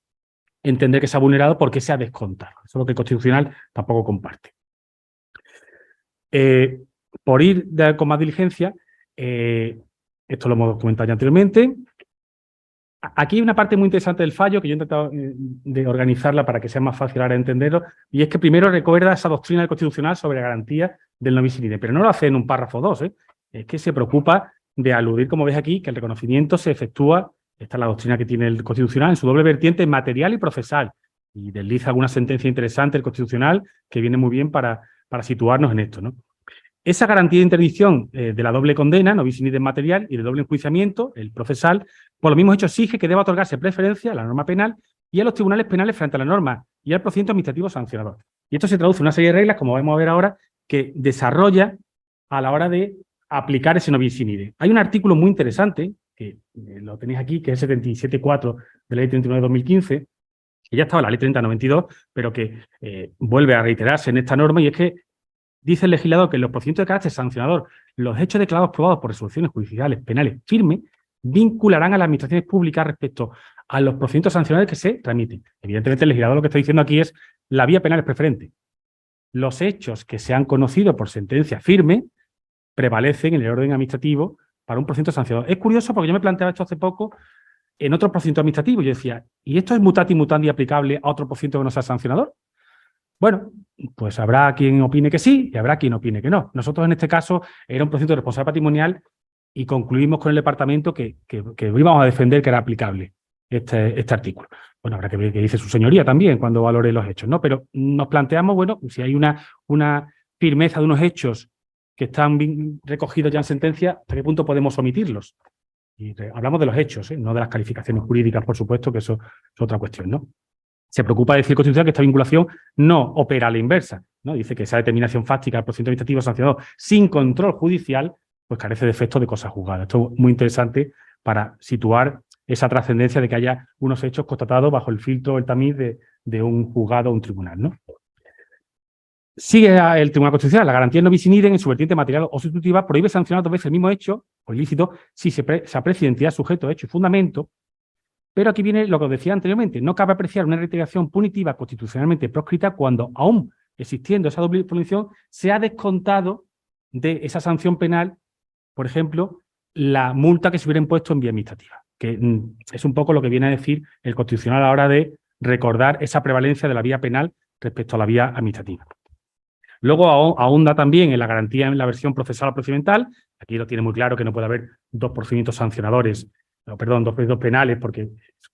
entender que se ha vulnerado porque se ha descontado. Eso es lo que el Constitucional tampoco comparte. Por ir con más diligencia, esto lo hemos comentado ya anteriormente. Aquí hay una parte muy interesante del fallo que yo he intentado de organizarla para que sea más fácil ahora entenderlo, y es que primero recuerda esa doctrina del Constitucional sobre la garantía del no bis in idem, pero no lo hace en un párrafo 2, es que se preocupa de aludir, como ves aquí, que el reconocimiento se efectúa, esta es la doctrina que tiene el Constitucional, en su doble vertiente material y procesal, y desliza alguna sentencia interesante del Constitucional que viene muy bien para situarnos en esto, ¿no? Esa garantía de interdicción de la doble condena, no bis in idem material, y de doble enjuiciamiento, el procesal, por lo mismo hecho exige que deba otorgarse preferencia a la norma penal y a los tribunales penales frente a la norma y al procedimiento administrativo sancionador. Y esto se traduce en una serie de reglas, como vamos a ver ahora, que desarrolla a la hora de aplicar ese no bis in idem. Hay un artículo muy interesante, que lo tenéis aquí, que es el 77.4 de la Ley 39 de 2015, que ya estaba en la Ley 3092, pero que vuelve a reiterarse en esta norma, y es que dice el legislador que en los procedimientos de carácter sancionador, los hechos declarados probados por resoluciones judiciales penales firmes vincularán a las administraciones públicas respecto a los procedimientos sancionadores que se tramiten. Evidentemente, el legislador lo que está diciendo aquí es la vía penal es preferente. Los hechos que se han conocido por sentencia firme prevalecen en el orden administrativo para un procedimiento sancionador. Es curioso porque yo me planteaba esto hace poco en otro procedimiento administrativo. Yo decía, ¿y esto es mutatis mutandi aplicable a otro procedimiento que no sea sancionador? Bueno, pues habrá quien opine que sí y habrá quien opine que no. Nosotros en este caso era un procedimiento de responsabilidad patrimonial y concluimos con el departamento que íbamos a defender que era aplicable este artículo. Bueno, habrá que ver qué dice su señoría también cuando valore los hechos, ¿no? Pero nos planteamos, bueno, si hay una firmeza de unos hechos que están bien recogidos ya en sentencia, ¿hasta qué punto podemos omitirlos? Y hablamos de los hechos, no de las calificaciones jurídicas, por supuesto, que eso es otra cuestión, ¿no? Se preocupa de decir Constitucional que esta vinculación no opera a la inversa, ¿no? Dice que esa determinación fáctica del procedimiento administrativo sancionado sin control judicial, pues carece de efecto de cosa juzgada. Esto es muy interesante para situar esa trascendencia de que haya unos hechos constatados bajo el filtro, el tamiz de un juzgado o un tribunal, ¿no? Sigue el Tribunal Constitucional. La garantía no bis in idem en su vertiente material o sustitutiva prohíbe sancionar dos veces el mismo hecho o ilícito si se aprecia identidad, sujeto, hecho y fundamento. Pero aquí viene lo que os decía anteriormente. No cabe apreciar una reiteración punitiva constitucionalmente proscrita cuando, aún existiendo esa doble punición, se ha descontado de esa sanción penal, por ejemplo, la multa que se hubiera impuesto en vía administrativa, que es un poco lo que viene a decir el Constitucional a la hora de recordar esa prevalencia de la vía penal respecto a la vía administrativa. Luego ahonda también en la garantía en la versión procesal o procedimental. Aquí lo tiene muy claro que no puede haber dos procedimientos sancionadores, dos procedimientos penales, porque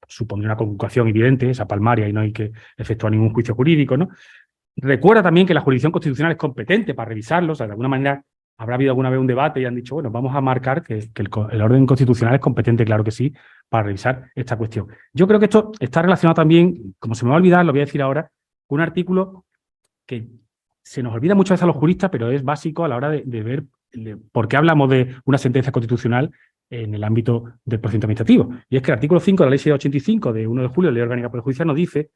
supondría una conculcación evidente, esa palmaria, y no hay que efectuar ningún juicio jurídico, ¿no? Recuerda también que la jurisdicción constitucional es competente para revisarlo. O sea, de alguna manera habrá habido alguna vez un debate y han dicho, bueno, vamos a marcar que el orden constitucional es competente, claro que sí, para revisar esta cuestión. Yo creo que esto está relacionado también, como se me va a olvidar, lo voy a decir ahora, con un artículo que se nos olvida muchas veces a los juristas, pero es básico a la hora de ver por qué hablamos de una sentencia constitucional en el ámbito del procedimiento administrativo. Y es que el artículo 5 de la Ley 685 de 1 de julio, Ley Orgánica Poder Judicial, nos dice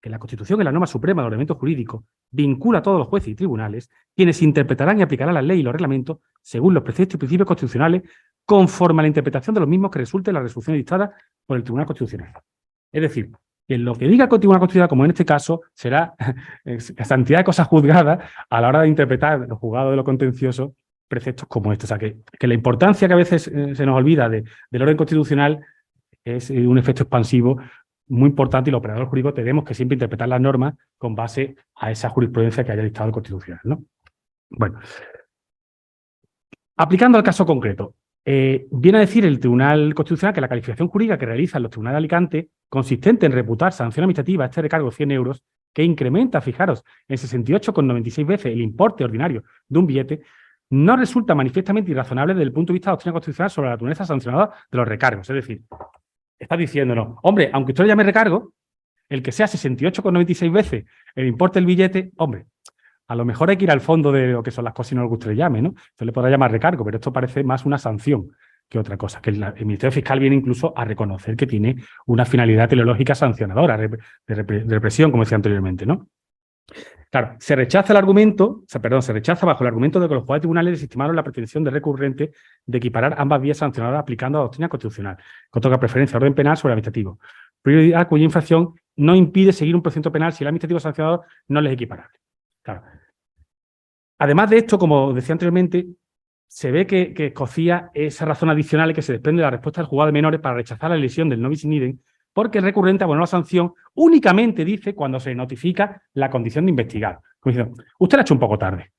que la Constitución es la norma suprema del ordenamiento jurídico, vincula a todos los jueces y tribunales, quienes interpretarán y aplicarán las leyes y los reglamentos según los preceptos y principios constitucionales, conforme a la interpretación de los mismos que resulte en las resoluciones dictadas por el Tribunal Constitucional. Es decir, que lo que diga el Tribunal Constitucional, como en este caso, será cantidad de cosas juzgadas a la hora de interpretar los juzgados de lo contencioso preceptos como este. O sea, que la importancia que a veces se nos olvida del orden constitucional es un efecto expansivo muy importante, y los operadores jurídicos tenemos que siempre interpretar las normas con base a esa jurisprudencia que haya dictado el Constitucional, ¿no? Bueno, aplicando al caso concreto, viene a decir el Tribunal Constitucional que la calificación jurídica que realizan los tribunales de Alicante, consistente en reputar sanción administrativa a este recargo de 100 euros, que incrementa, fijaros, en 68,96 veces el importe ordinario de un billete, no resulta manifiestamente irrazonable desde el punto de vista de la doctrina constitucional sobre la naturaleza sancionada de los recargos. Es decir, está diciéndonos, hombre, aunque usted lo llame recargo, el que sea 68,96 veces el importe del billete, hombre, a lo mejor hay que ir al fondo de lo que son las cosas y no lo que usted le llame, ¿no? Usted le podrá llamar recargo, pero esto parece más una sanción que otra cosa, que el Ministerio Fiscal viene incluso a reconocer que tiene una finalidad teleológica sancionadora, de represión, como decía anteriormente, ¿no? Claro, se rechaza bajo el argumento de que los jueces tribunales desestimaron la pretensión del recurrente de equiparar ambas vías sancionadoras aplicando la doctrina constitucional, que otorga preferencia al orden penal sobre el administrativo, prioridad cuya infracción no impide seguir un procedimiento penal si el administrativo sancionador no les es equiparable. Claro. Además de esto, como decía anteriormente, se ve que escocía esa razón adicional que se desprende de la respuesta del juzgado de menores para rechazar la lesión del novis in idem, porque el recurrente abonó la sanción únicamente, dice, cuando se notifica la condición de investigar. Como diciendo, usted lo ha hecho un poco tarde.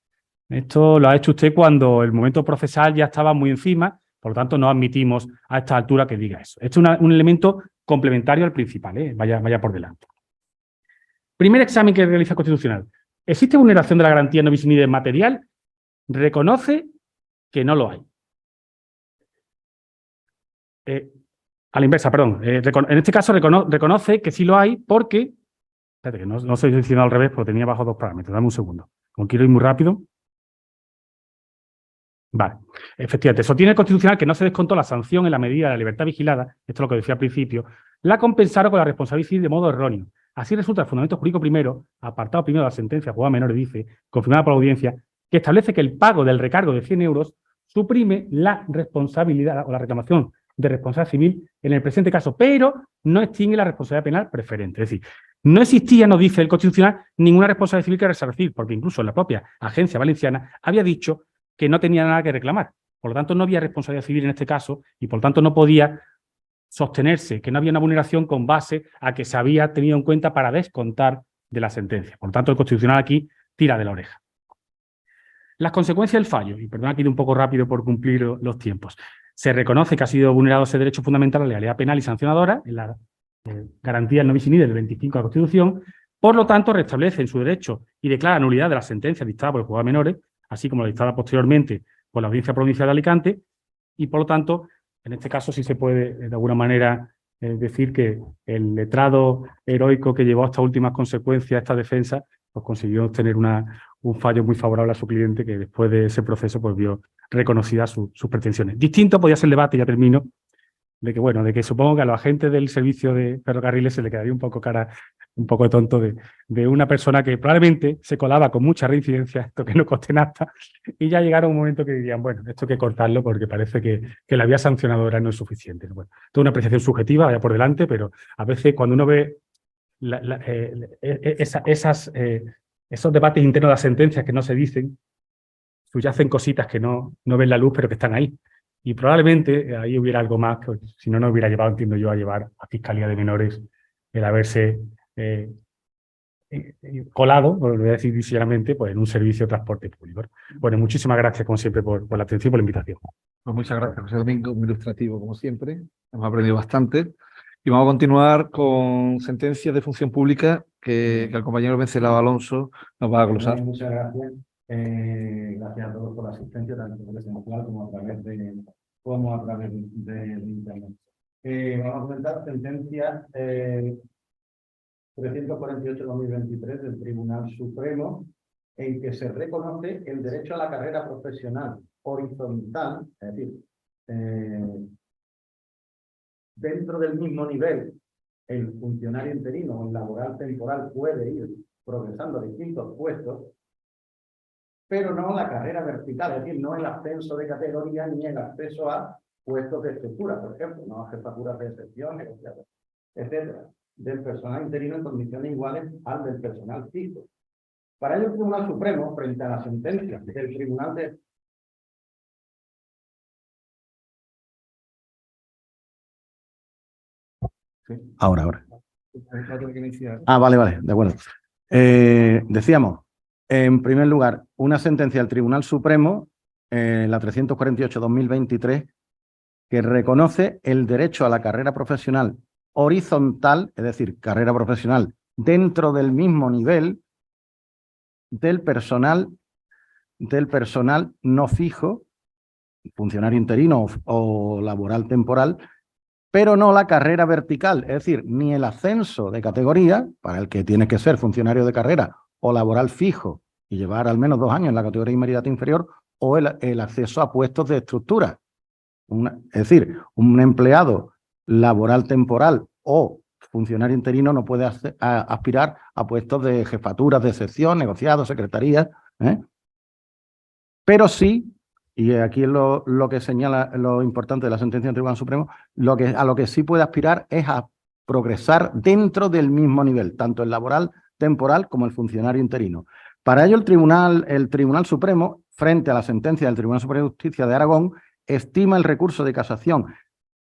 Esto lo ha hecho usted cuando el momento procesal ya estaba muy encima, por lo tanto no admitimos a esta altura que diga eso. Esto es un elemento complementario al principal, vaya por delante. Primer examen que realiza el Constitucional. ¿Existe vulneración de la garantía novis in idem material? Reconoce que no lo hay. A la inversa, perdón. En este caso reconoce que sí lo hay porque... Espérate, que no estoy diciendo al revés porque tenía bajo dos parámetros. Dame un segundo. Como quiero ir muy rápido. Vale. Efectivamente, sostiene el Constitucional que no se descontó la sanción en la medida de la libertad vigilada, esto es lo que decía al principio, la compensaron con la responsabilidad civil de modo erróneo. Así resulta el fundamento jurídico primero, apartado primero de la sentencia juzgada menores, dice, confirmada por la audiencia, que establece que el pago del recargo de 100 euros suprime la responsabilidad o la reclamación de responsabilidad civil en el presente caso, pero no extingue la responsabilidad penal preferente. Es decir, no existía, nos dice el Constitucional, ninguna responsabilidad civil que resarcir, porque incluso la propia agencia valenciana había dicho que no tenía nada que reclamar. Por lo tanto, no había responsabilidad civil en este caso y, por lo tanto, no podía sostenerse que no había una vulneración con base a que se había tenido en cuenta para descontar de la sentencia. Por lo tanto, el Constitucional aquí tira de la oreja. Las consecuencias del fallo, y perdón aquí de un poco rápido por cumplir los tiempos. Se reconoce que ha sido vulnerado ese derecho fundamental a la legalidad penal y sancionadora en la garantía novis in idem del 25 de la Constitución. Por lo tanto, restablece en su derecho y declara nulidad de la sentencia dictada por el juzgado de menores, así como la dictada posteriormente por la Audiencia Provincial de Alicante, y por lo tanto, en este caso sí se puede de alguna manera decir que el letrado heroico que llevó a estas últimas consecuencias, esta defensa, pues consiguió obtener un fallo muy favorable a su cliente, que después de ese proceso pues vio reconocidas sus pretensiones. Distinto podía ser el debate, ya termino, de que supongo que a los agentes del servicio de ferrocarriles se le quedaría un poco tonto de una persona que probablemente se colaba con mucha reincidencia, esto que no conste nada, y ya llegaron un momento que dirían, bueno, esto hay que cortarlo porque parece que la vía sancionadora no es suficiente. Bueno, toda una apreciación subjetiva, vaya por delante, pero a veces cuando uno ve esas esos debates internos de las sentencias que no se dicen, subyacen cositas que no ven la luz, pero que están ahí. Y probablemente ahí hubiera algo más que, si no, nos hubiera llevado, entiendo yo, a llevar a Fiscalía de Menores el haberse colado, lo voy a decir sinceramente, pues, en un servicio de transporte público. Bueno, muchísimas gracias, como siempre, por la atención y por la invitación. Pues muchas gracias, José Domingo, muy ilustrativo, como siempre. Hemos aprendido bastante. Y vamos a continuar con sentencias de función pública que el compañero Vencelado Alonso nos va a glosar. Muchas gracias. Gracias a todos por la asistencia, tanto presencial como a través de internet. Vamos a comentar sentencia 348/2023 del Tribunal Supremo, en que se reconoce el derecho a la carrera profesional horizontal, es decir, dentro del mismo nivel, el funcionario interino o el laboral temporal puede ir progresando a distintos puestos, pero no la carrera vertical, es decir, no el ascenso de categoría ni el acceso a puestos de estructura, por ejemplo, no a jefaturas de excepción, negociadas, etcétera, del personal interino en condiciones iguales al del personal fijo. Para ello, el Tribunal Supremo, frente a la sentencia del Tribunal de... Sí. Ahora. Ah, Vale, de acuerdo. Decíamos, en primer lugar, una sentencia del Tribunal Supremo, la 348/2023, que reconoce el derecho a la carrera profesional horizontal, es decir, carrera profesional dentro del mismo nivel del personal no fijo, funcionario interino o laboral temporal, pero no la carrera vertical, es decir, ni el ascenso de categoría, para el que tiene que ser funcionario de carrera o laboral fijo y llevar al menos 2 años en la categoría inmediata inferior, o el acceso a puestos de estructura. Es decir, un empleado laboral temporal o funcionario interino no puede aspirar a puestos de jefaturas de sección, negociados, secretarías, pero sí, y aquí es lo que señala lo importante de la sentencia del Tribunal Supremo, a lo que sí puede aspirar es a progresar dentro del mismo nivel, tanto el laboral temporal como el funcionario interino. Para ello, el Tribunal Supremo, frente a la sentencia del Tribunal Superior de Justicia de Aragón, estima el recurso de casación.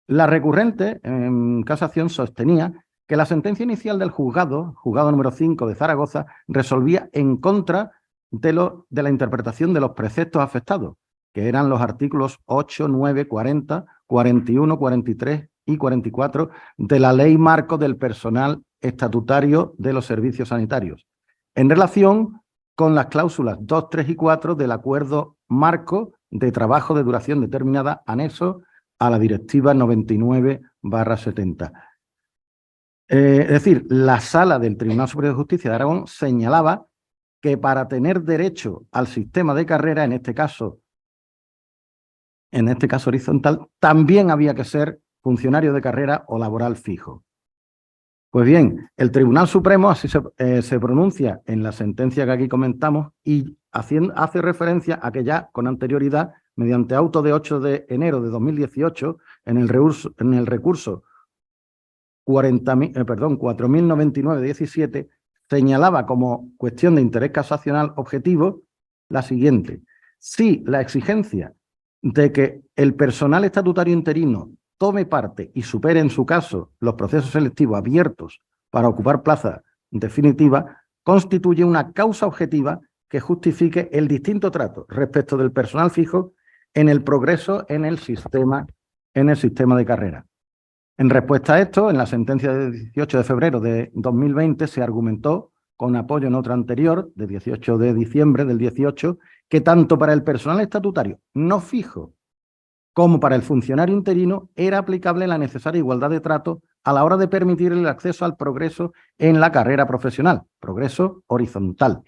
La recurrente en casación sostenía que la sentencia inicial del juzgado número 5 de Zaragoza, resolvía en contra de la interpretación de los preceptos afectados, que eran los artículos 8, 9, 40, 41, 43 y 44 de la Ley Marco del Personal Estatutario de los Servicios Sanitarios, en relación con las cláusulas 2, 3 y 4 del Acuerdo Marco de Trabajo de Duración Determinada, anexo a la Directiva 99/70. Es decir, la Sala del Tribunal Superior de Justicia de Aragón señalaba que para tener derecho al sistema de carrera, en este caso horizontal, también había que ser funcionario de carrera o laboral fijo. Pues bien, el Tribunal Supremo así se pronuncia en la sentencia que aquí comentamos y hace referencia a que ya con anterioridad, mediante auto de 8 de enero de 2018, en el recurso 4.099/17, señalaba como cuestión de interés casacional objetivo la siguiente: si la exigencia de que el personal estatutario interino tome parte y supere en su caso los procesos selectivos abiertos para ocupar plaza definitiva, constituye una causa objetiva que justifique el distinto trato respecto del personal fijo en el progreso en el sistema de carrera. En respuesta a esto, en la sentencia de 18 de febrero de 2020 se argumentó, con apoyo en otra anterior, de 18 de diciembre del 18, que tanto para el personal estatutario no fijo como para el funcionario interino era aplicable la necesaria igualdad de trato a la hora de permitir el acceso al progreso en la carrera profesional, progreso horizontal.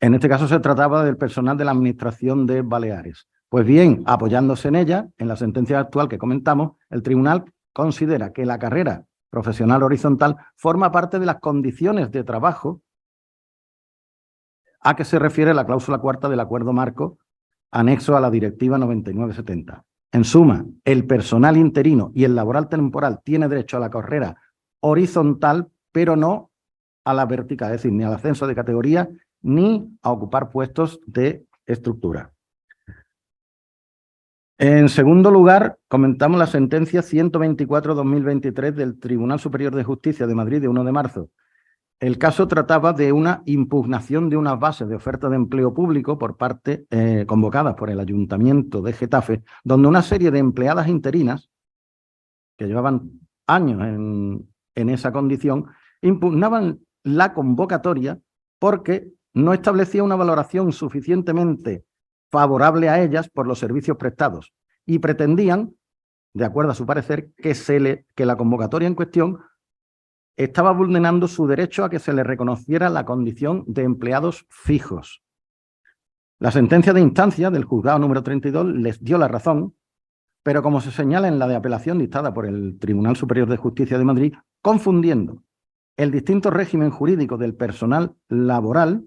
En este caso se trataba del personal de la Administración de Baleares. Pues bien, apoyándose en ella, en la sentencia actual que comentamos, el tribunal considera que la carrera profesional horizontal forma parte de las condiciones de trabajo a que se refiere la cláusula 4 del Acuerdo Marco, anexo a la Directiva 99/70. En suma, el personal interino y el laboral temporal tiene derecho a la carrera horizontal, pero no a la vertical, es decir, ni al ascenso de categoría ni a ocupar puestos de estructura. En segundo lugar, comentamos la sentencia 124/2023 del Tribunal Superior de Justicia de Madrid de 1 de marzo. El caso trataba de una impugnación de unas bases de oferta de empleo público por parte, convocadas por el Ayuntamiento de Getafe, donde una serie de empleadas interinas, que llevaban años en esa condición, impugnaban la convocatoria porque no establecía una valoración suficientemente favorable a ellas por los servicios prestados y pretendían, de acuerdo a su parecer, que la convocatoria en cuestión estaba vulnerando su derecho a que se le reconociera la condición de empleados fijos. La sentencia de instancia del juzgado número 32 les dio la razón, pero como se señala en la de apelación dictada por el Tribunal Superior de Justicia de Madrid, confundiendo el distinto régimen jurídico del personal laboral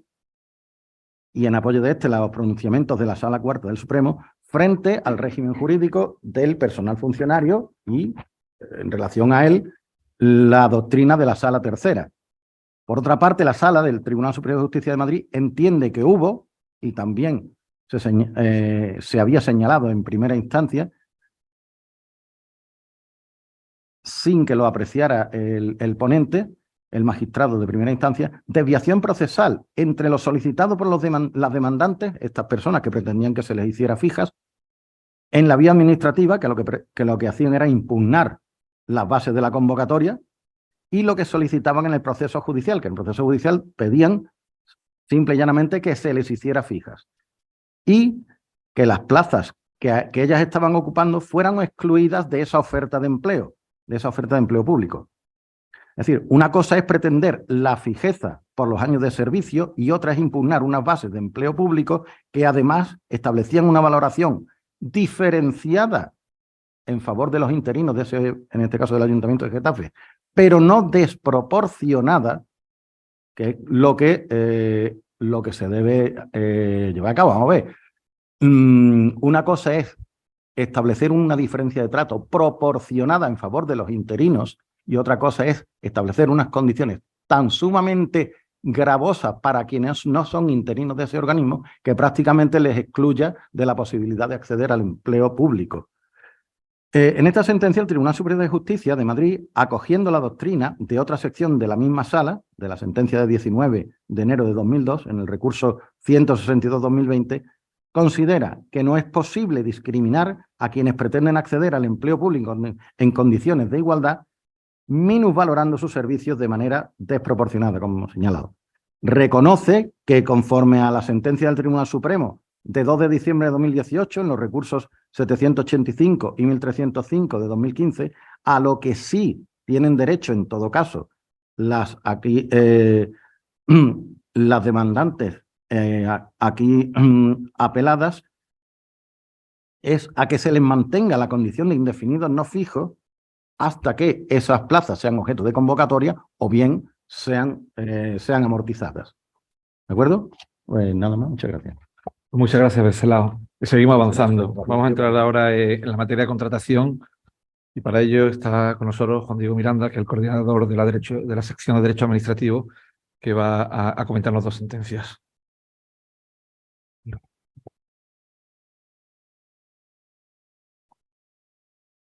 y en apoyo de los pronunciamientos de la Sala Cuarta del Supremo frente al régimen jurídico del personal funcionario y, en relación a él, la doctrina de la Sala Tercera. Por otra parte, la Sala del Tribunal Superior de Justicia de Madrid entiende que hubo, y también se había señalado en primera instancia, sin que lo apreciara el ponente, el magistrado de primera instancia, desviación procesal entre lo solicitado por las demandantes, estas personas que pretendían que se les hiciera fijas, en la vía administrativa, que lo que hacían era impugnar las bases de la convocatoria, y lo que solicitaban en el proceso judicial, que en el proceso judicial pedían simple y llanamente que se les hiciera fijas. Y que las plazas que ellas estaban ocupando fueran excluidas de esa oferta de empleo público. Es decir, una cosa es pretender la fijeza por los años de servicio y otra es impugnar unas bases de empleo público que además establecían una valoración diferenciada en favor de los interinos, en este caso del Ayuntamiento de Getafe, pero no desproporcionada, que es lo que se debe llevar a cabo. Vamos a ver, una cosa es establecer una diferencia de trato proporcionada en favor de los interinos y otra cosa es establecer unas condiciones tan sumamente gravosas para quienes no son interinos de ese organismo que prácticamente les excluya de la posibilidad de acceder al empleo público. En esta sentencia, el Tribunal Superior de Justicia de Madrid, acogiendo la doctrina de otra sección de la misma sala, de la sentencia de 19 de enero de 2002, en el recurso 162/2020, considera que no es posible discriminar a quienes pretenden acceder al empleo público en condiciones de igualdad, minusvalorando sus servicios de manera desproporcionada, como hemos señalado. Reconoce que, conforme a la sentencia del Tribunal Supremo de 2 de diciembre de 2018, en los recursos 785 y 1305 de 2015, a lo que sí tienen derecho, en todo caso, las demandantes aquí apeladas, es a que se les mantenga la condición de indefinidos no fijos hasta que esas plazas sean objeto de convocatoria o bien sean amortizadas. ¿De acuerdo? Pues nada más, muchas gracias. Muchas gracias, Bercelao. Seguimos avanzando. Vamos a entrar ahora en la materia de contratación y para ello está con nosotros Juan Diego Miranda, que es el coordinador de la sección de Derecho Administrativo, que va a comentarnos dos sentencias.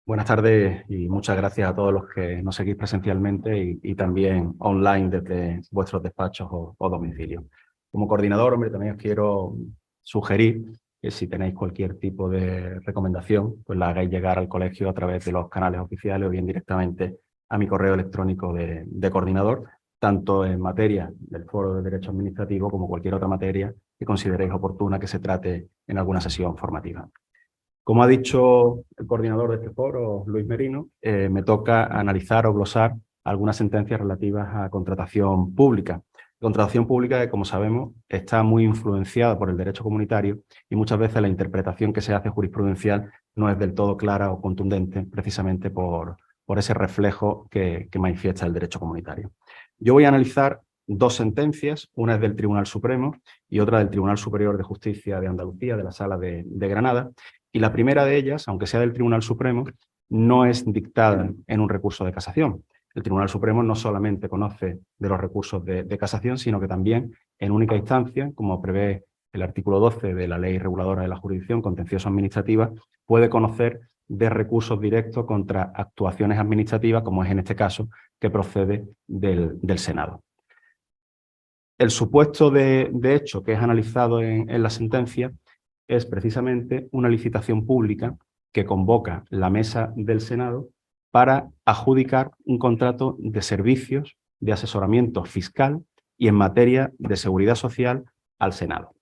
Buenas tardes y muchas gracias a todos los que nos seguís presencialmente y también online desde vuestros despachos o domicilios. Como coordinador, también os quiero sugerir que si tenéis cualquier tipo de recomendación, pues la hagáis llegar al colegio a través de los canales oficiales o bien directamente a mi correo electrónico de coordinador, tanto en materia del Foro de Derecho Administrativo como cualquier otra materia que consideréis oportuna que se trate en alguna sesión formativa. Como ha dicho el coordinador de este foro, Luis Merino, me toca analizar o glosar algunas sentencias relativas a contratación pública. Contratación pública que, como sabemos, está muy influenciada por el derecho comunitario y muchas veces la interpretación que se hace jurisprudencial no es del todo clara o contundente, precisamente por ese reflejo que manifiesta el derecho comunitario. Yo voy a analizar dos sentencias, una es del Tribunal Supremo y otra del Tribunal Superior de Justicia de Andalucía, de la Sala de Granada, y la primera de ellas, aunque sea del Tribunal Supremo, no es dictada en un recurso de casación. el Tribunal Supremo no solamente conoce de los recursos de casación, sino que también en única instancia, como prevé el artículo 12 de la Ley Reguladora de la Jurisdicción Contencioso Administrativa, puede conocer de recursos directos contra actuaciones administrativas, como es en este caso, que procede del Senado. El supuesto de hecho que es analizado en la sentencia es precisamente una licitación pública que convoca la Mesa del Senado para adjudicar un contrato de servicios de asesoramiento fiscal y en materia de seguridad social al Senado.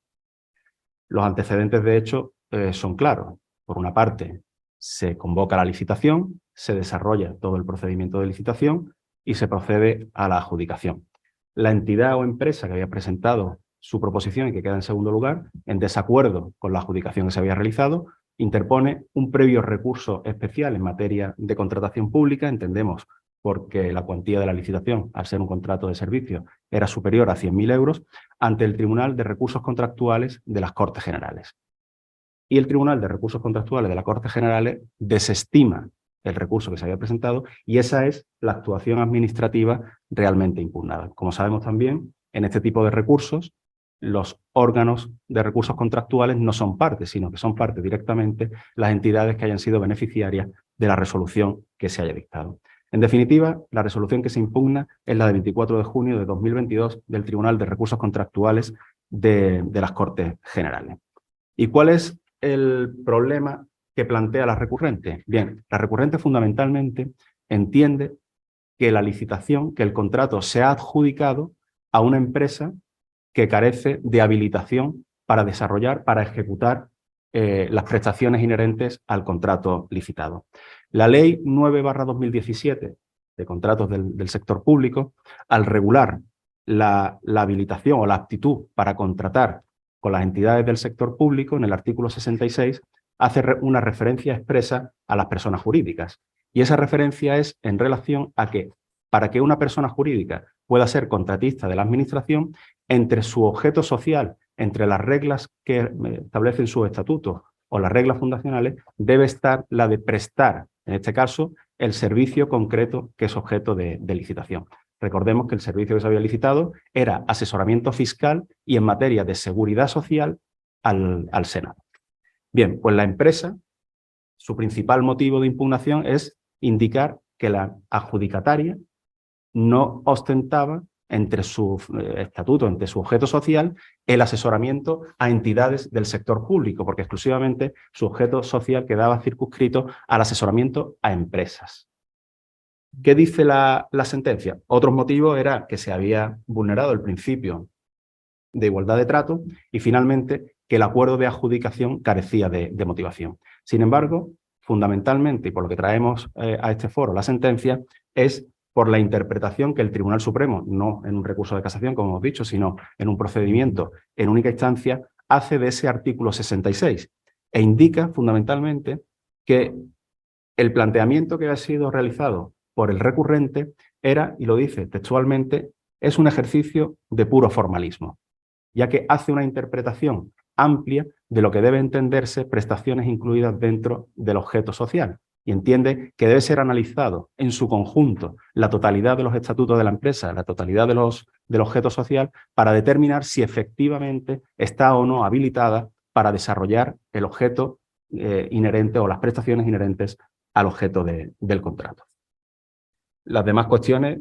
Los antecedentes, de hecho, son claros. Por una parte, se convoca la licitación, se desarrolla todo el procedimiento de licitación y se procede a la adjudicación. La entidad o empresa que había presentado su proposición y que queda en segundo lugar, en desacuerdo con la adjudicación que se había realizado, interpone un previo recurso especial en materia de contratación pública, entendemos porque la cuantía de la licitación, al ser un contrato de servicio, era superior a 100.000 euros, ante el Tribunal de Recursos Contractuales de las Cortes Generales. Y el Tribunal de Recursos Contractuales de las Cortes Generales desestima el recurso que se había presentado y esa es la actuación administrativa realmente impugnada. Como sabemos también, en este tipo de recursos, los órganos de recursos contractuales no son parte, sino que son parte directamente las entidades que hayan sido beneficiarias de la resolución que se haya dictado. En definitiva, la resolución que se impugna es la de 24 de junio de 2022 del Tribunal de Recursos Contractuales de las Cortes Generales. ¿Y cuál es el problema que plantea la recurrente? Bien, la recurrente fundamentalmente entiende que la licitación, que el contrato se ha adjudicado a una empresa que carece de habilitación para desarrollar, para ejecutar las prestaciones inherentes al contrato licitado. La Ley 9/2017 de contratos del sector público, al regular la habilitación o la aptitud para contratar con las entidades del sector público, en el artículo 66, hace una referencia expresa a las personas jurídicas. Y esa referencia es en relación a que para que una persona jurídica pueda ser contratista de la administración, entre su objeto social, entre las reglas que establecen sus estatutos o las reglas fundacionales, debe estar la de prestar, en este caso, el servicio concreto que es objeto de licitación. Recordemos que el servicio que se había licitado era asesoramiento fiscal y en materia de seguridad social al Senado. Bien, pues la empresa, su principal motivo de impugnación es indicar que la adjudicataria no ostentaba entre su estatuto, entre su objeto social, el asesoramiento a entidades del sector público, porque exclusivamente su objeto social quedaba circunscrito al asesoramiento a empresas. ¿Qué dice la sentencia? Otro motivo era que se había vulnerado el principio de igualdad de trato y finalmente que el acuerdo de adjudicación carecía de motivación. Sin embargo, fundamentalmente, y por lo que traemos a este foro la sentencia, es por la interpretación que el Tribunal Supremo, no en un recurso de casación, como hemos dicho, sino en un procedimiento en única instancia, hace de ese artículo 66 e indica fundamentalmente que el planteamiento que ha sido realizado por el recurrente era, y lo dice textualmente, es un ejercicio de puro formalismo, ya que hace una interpretación amplia de lo que debe entenderse prestaciones incluidas dentro del objeto social y entiende que debe ser analizado en su conjunto la totalidad de los estatutos de la empresa, la totalidad del objeto social para determinar si efectivamente está o no habilitada para desarrollar el objeto inherente o las prestaciones inherentes al objeto del contrato. Las demás cuestiones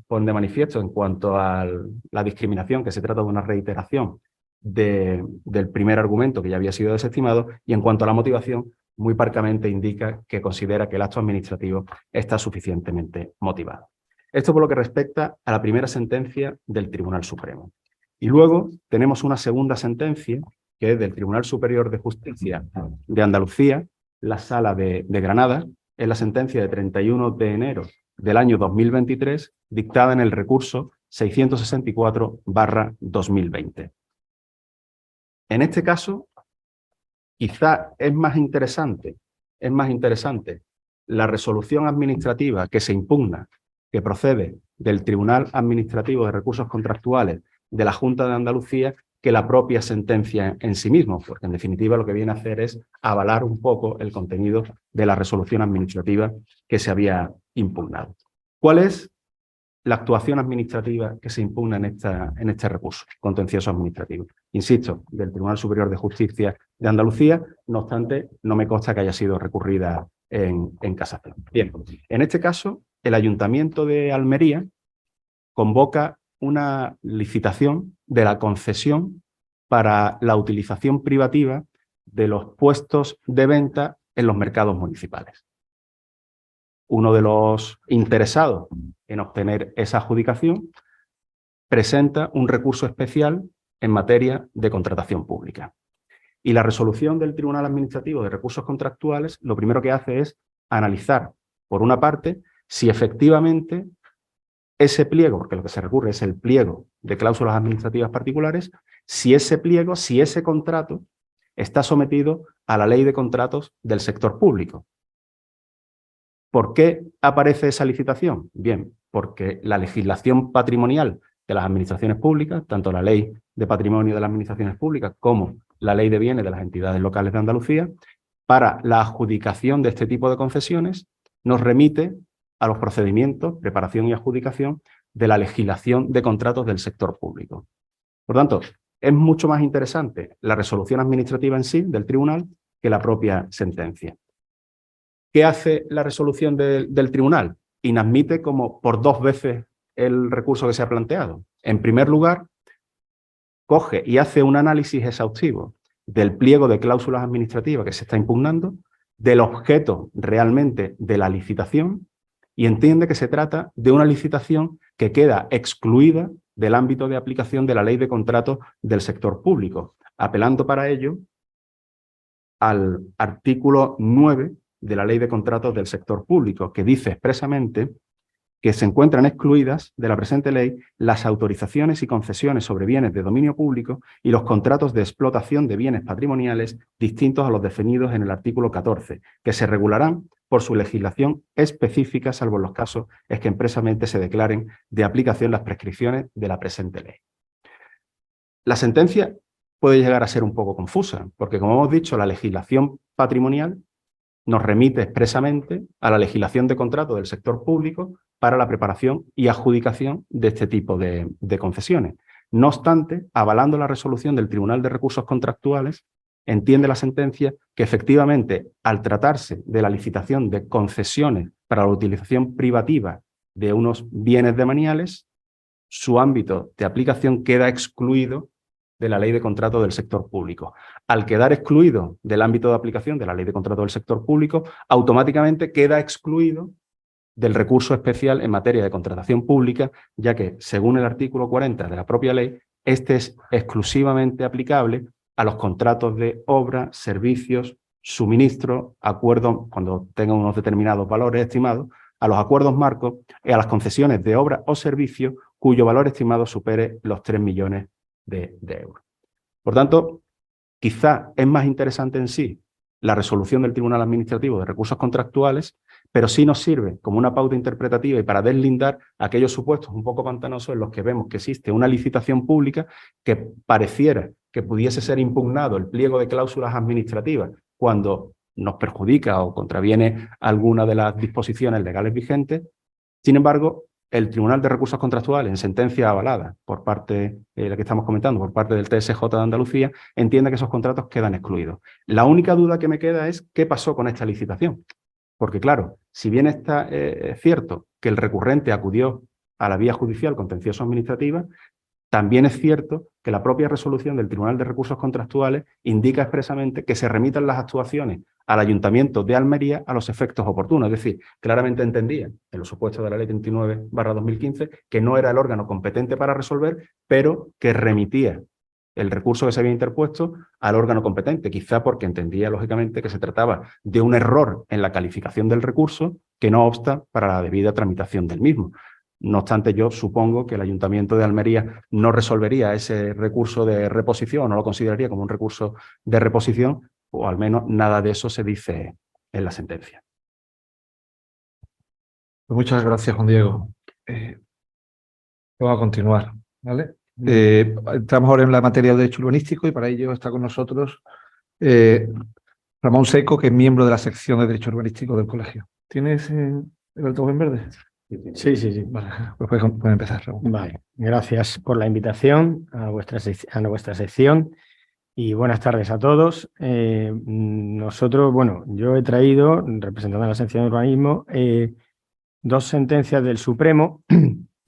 ponen de manifiesto en cuanto a la discriminación, que se trata de una reiteración del primer argumento que ya había sido desestimado, y en cuanto a la motivación, muy parcamente indica que considera que el acto administrativo está suficientemente motivado. Esto por lo que respecta a la primera sentencia del Tribunal Supremo. Y luego tenemos una segunda sentencia, que es del Tribunal Superior de Justicia de Andalucía, la Sala de Granada, es la sentencia de 31 de enero del año 2023, dictada en el recurso 664/2020. En este caso, quizá es más interesante la resolución administrativa que se impugna, que procede del Tribunal Administrativo de Recursos Contractuales de la Junta de Andalucía, que la propia sentencia en sí mismo, porque en definitiva lo que viene a hacer es avalar un poco el contenido de la resolución administrativa que se había impugnado. ¿Cuál es la actuación administrativa que se impugna en este recurso contencioso administrativo? Insisto, del Tribunal Superior de Justicia de Andalucía, no obstante, no me consta que haya sido recurrida en casación. Bien, en este caso, el Ayuntamiento de Almería convoca una licitación de la concesión para la utilización privativa de los puestos de venta en los mercados municipales. Uno de los interesados en obtener esa adjudicación presenta un recurso especial en materia de contratación pública. Y la resolución del Tribunal Administrativo de Recursos Contractuales lo primero que hace es analizar, por una parte, si efectivamente ese pliego, porque lo que se recurre es el pliego de cláusulas administrativas particulares, si ese pliego, si ese contrato está sometido a la ley de contratos del sector público. ¿Por qué aparece esa licitación? Bien, porque la legislación patrimonial de las administraciones públicas, tanto la ley de patrimonio de las administraciones públicas como la ley de bienes de las entidades locales de Andalucía, para la adjudicación de este tipo de concesiones, nos remite a los procedimientos, preparación y adjudicación de la legislación de contratos del sector público. Por tanto, es mucho más interesante la resolución administrativa en sí del tribunal que la propia sentencia. ¿Qué hace la resolución del tribunal? Inadmite como por 2 veces el recurso que se ha planteado. En primer lugar, coge y hace un análisis exhaustivo del pliego de cláusulas administrativas que se está impugnando, del objeto realmente de la licitación, y entiende que se trata de una licitación que queda excluida del ámbito de aplicación de la ley de contratos del sector público, apelando para ello al artículo 9 de la ley de contratos del sector público, que dice expresamente que se encuentran excluidas de la presente ley las autorizaciones y concesiones sobre bienes de dominio público y los contratos de explotación de bienes patrimoniales distintos a los definidos en el artículo 14, que se regularán por su legislación específica, salvo en los casos en que expresamente se declaren de aplicación las prescripciones de la presente ley. La sentencia puede llegar a ser un poco confusa, porque como hemos dicho, la legislación patrimonial nos remite expresamente a la legislación de contrato del sector público para la preparación y adjudicación de este tipo de concesiones. No obstante, avalando la resolución del Tribunal de Recursos Contractuales, entiende la sentencia que efectivamente, al tratarse de la licitación de concesiones para la utilización privativa de unos bienes demaniales, su ámbito de aplicación queda excluido de la ley de contrato del sector público. Al quedar excluido del ámbito de aplicación de la ley de contrato del sector público, automáticamente queda excluido del recurso especial en materia de contratación pública, ya que, según el artículo 40 de la propia ley, este es exclusivamente aplicable a los contratos de obra, servicios, suministro, acuerdos, cuando tengan unos determinados valores estimados, a los acuerdos marcos y a las concesiones de obra o servicio cuyo valor estimado supere los 3 millones de euros. Por tanto, quizá es más interesante en sí la resolución del Tribunal Administrativo de Recursos Contractuales, pero sí nos sirve como una pauta interpretativa y para deslindar aquellos supuestos un poco pantanosos en los que vemos que existe una licitación pública que pareciera que pudiese ser impugnado el pliego de cláusulas administrativas cuando nos perjudica o contraviene alguna de las disposiciones legales vigentes. Sin embargo, el Tribunal de Recursos Contractuales, en sentencia avalada por parte, la que estamos comentando, por parte del TSJ de Andalucía, entiende que esos contratos quedan excluidos. La única duda que me queda es qué pasó con esta licitación. Porque claro, si bien está cierto que el recurrente acudió a la vía judicial contencioso administrativa, también es cierto que la propia resolución del Tribunal de Recursos Contractuales indica expresamente que se remitan las actuaciones al Ayuntamiento de Almería a los efectos oportunos. Es decir, claramente entendía, en los supuestos de la Ley 39/2015, que no era el órgano competente para resolver, pero que remitía el recurso que se había interpuesto al órgano competente, quizá porque entendía, lógicamente, que se trataba de un error en la calificación del recurso que no obsta para la debida tramitación del mismo. No obstante, yo supongo que el Ayuntamiento de Almería no resolvería ese recurso de reposición, o no lo consideraría como un recurso de reposición, o al menos nada de eso se dice en la sentencia. Pues muchas gracias, Juan Diego. Vamos a continuar, ¿vale? Entramos ahora en la materia de derecho urbanístico y para ello está con nosotros Ramón Seco, que es miembro de la sección de derecho urbanístico del colegio. ¿Tienes el altavoz en verde? Sí, sí, sí. Vale, pues puede empezar, Raúl. Vale, gracias por la invitación a vuestra sección y buenas tardes a todos. Nosotros, bueno, yo he traído, representando a la sección de urbanismo, dos sentencias del Supremo.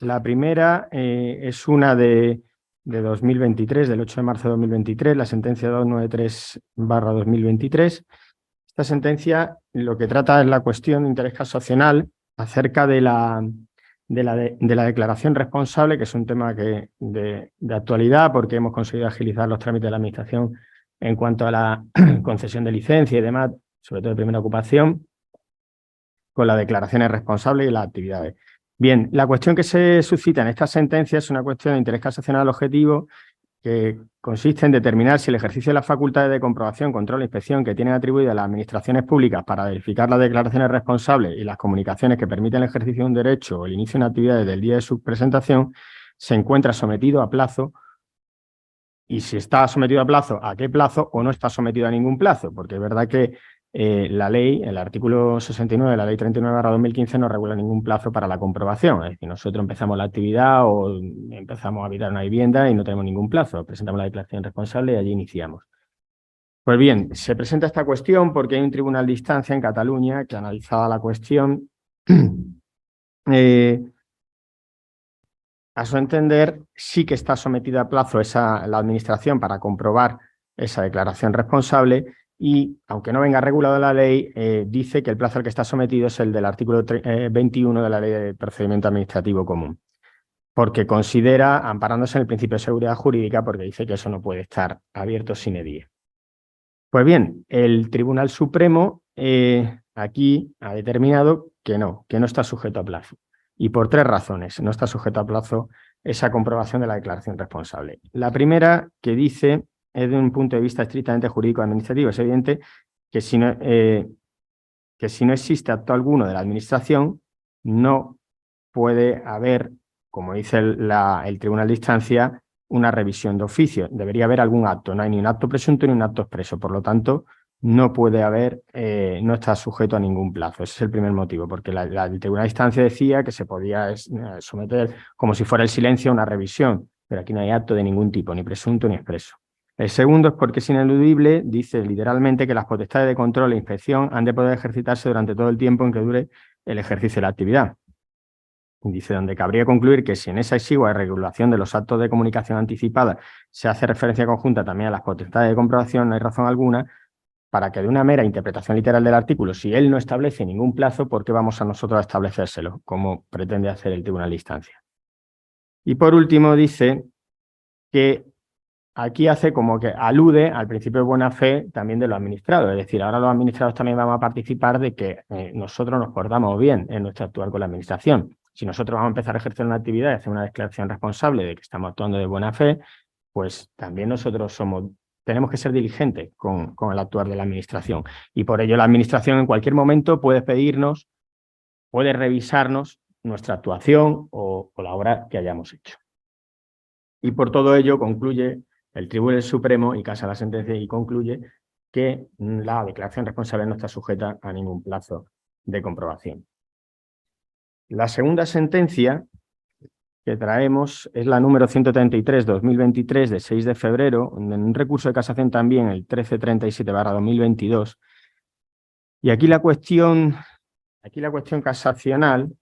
La primera es una de 2023, del 8 de marzo de 2023, la sentencia 293/2023. Esta sentencia lo que trata es la cuestión de interés casacional acerca de la declaración responsable, que es un tema de actualidad porque hemos conseguido agilizar los trámites de la Administración en cuanto a la concesión de licencia y demás, sobre todo de primera ocupación, con las declaraciones responsables y las actividades. Bien, la cuestión que se suscita en esta sentencia es una cuestión de interés casacional objetivo que consiste en determinar si el ejercicio de las facultades de comprobación, control e inspección que tienen atribuidas las administraciones públicas para verificar las declaraciones responsables y las comunicaciones que permiten el ejercicio de un derecho o el inicio de una actividad desde el día de su presentación se encuentra sometido a plazo, y si está sometido a plazo, ¿a qué plazo? O no está sometido a ningún plazo, porque es verdad que la ley, el artículo 69 de la ley 39/2015 no regula ningún plazo para la comprobación. Es decir, nosotros empezamos la actividad o empezamos a habitar una vivienda y no tenemos ningún plazo. Presentamos la declaración responsable y allí iniciamos. Pues bien, se presenta esta cuestión porque hay un tribunal de instancia en Cataluña que analizaba la cuestión. A su entender, sí que está sometida a plazo la administración para comprobar esa declaración responsable y, aunque no venga regulado en la ley, dice que el plazo al que está sometido es el del artículo 21 de la Ley de Procedimiento Administrativo Común, porque considera, amparándose en el principio de seguridad jurídica, porque dice que eso no puede estar abierto sine die. Pues bien, el Tribunal Supremo aquí ha determinado que no está sujeto a plazo. Y por tres razones no está sujeto a plazo esa comprobación de la declaración responsable. La primera, que dice, es de un punto de vista estrictamente jurídico-administrativo. Es evidente que si no existe acto alguno de la Administración, no puede haber, como dice el Tribunal de Instancia, una revisión de oficio. Debería haber algún acto. No hay ni un acto presunto ni un acto expreso. Por lo tanto, no puede haber, no está sujeto a ningún plazo. Ese es el primer motivo, porque el Tribunal de Instancia decía que se podía someter como si fuera el silencio a una revisión, pero aquí no hay acto de ningún tipo, ni presunto ni expreso. El segundo es porque es ineludible, dice literalmente que las potestades de control e inspección han de poder ejercitarse durante todo el tiempo en que dure el ejercicio de la actividad. Dice, donde cabría concluir que si en esa exigua regulación de los actos de comunicación anticipada se hace referencia conjunta también a las potestades de comprobación, no hay razón alguna para que de una mera interpretación literal del artículo, si él no establece ningún plazo, ¿por qué vamos a nosotros a establecérselo, como pretende hacer el Tribunal de Instancia? Y por último dice que aquí hace como que alude al principio de buena fe también de los administrados, es decir, ahora los administrados también vamos a participar de que nosotros nos portamos bien en nuestro actuar con la administración. Si nosotros vamos a empezar a ejercer una actividad y hacer una declaración responsable de que estamos actuando de buena fe, pues también nosotros tenemos que ser diligentes con el actuar de la administración. Y por ello la administración en cualquier momento puede pedirnos, puede revisarnos nuestra actuación o la obra que hayamos hecho. Y por todo ello concluye el Tribunal Supremo y casa la sentencia y concluye que la declaración responsable no está sujeta a ningún plazo de comprobación. La segunda sentencia que traemos es la número 133/2023 de 6 de febrero, en un recurso de casación también, el 1337/2022. Y aquí la cuestión casacional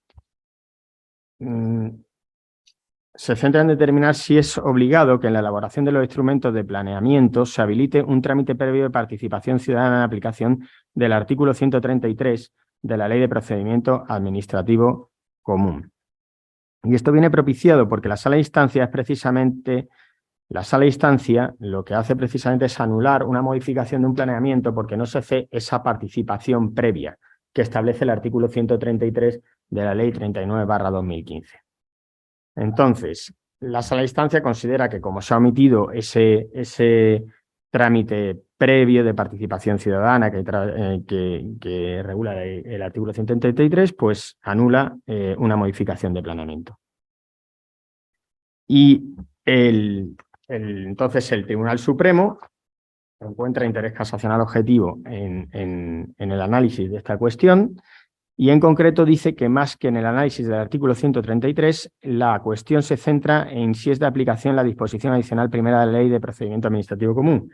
se centra en determinar si es obligado que en la elaboración de los instrumentos de planeamiento se habilite un trámite previo de participación ciudadana en aplicación del artículo 133 de la Ley de Procedimiento Administrativo Común. Y esto viene propiciado porque la sala de instancia lo que hace precisamente es anular una modificación de un planeamiento porque no se hace esa participación previa que establece el artículo 133 de la Ley 39/2015. Entonces, la sala de instancia considera que como se ha omitido ese trámite previo de participación ciudadana que regula el artículo 133, pues anula una modificación de planeamiento. Y entonces el Tribunal Supremo encuentra interés casacional objetivo en el análisis de esta cuestión Y en concreto dice que más que en el análisis del artículo 133, la cuestión se centra en si es de aplicación la disposición adicional primera de la Ley de Procedimiento Administrativo Común,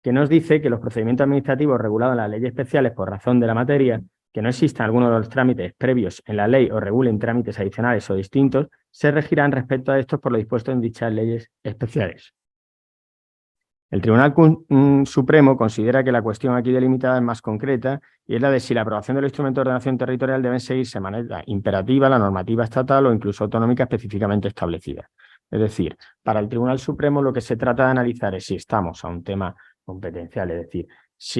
que nos dice que los procedimientos administrativos regulados en las leyes especiales por razón de la materia, que no existan algunos de los trámites previos en la ley o regulen trámites adicionales o distintos, se regirán respecto a estos por lo dispuesto en dichas leyes especiales. El Tribunal Supremo considera que la cuestión aquí delimitada es más concreta y es la de si la aprobación de los instrumentos de ordenación territorial deben seguirse de manera imperativa la normativa estatal o incluso autonómica específicamente establecida. Es decir, para el Tribunal Supremo lo que se trata de analizar es si estamos a un tema competencial, es decir,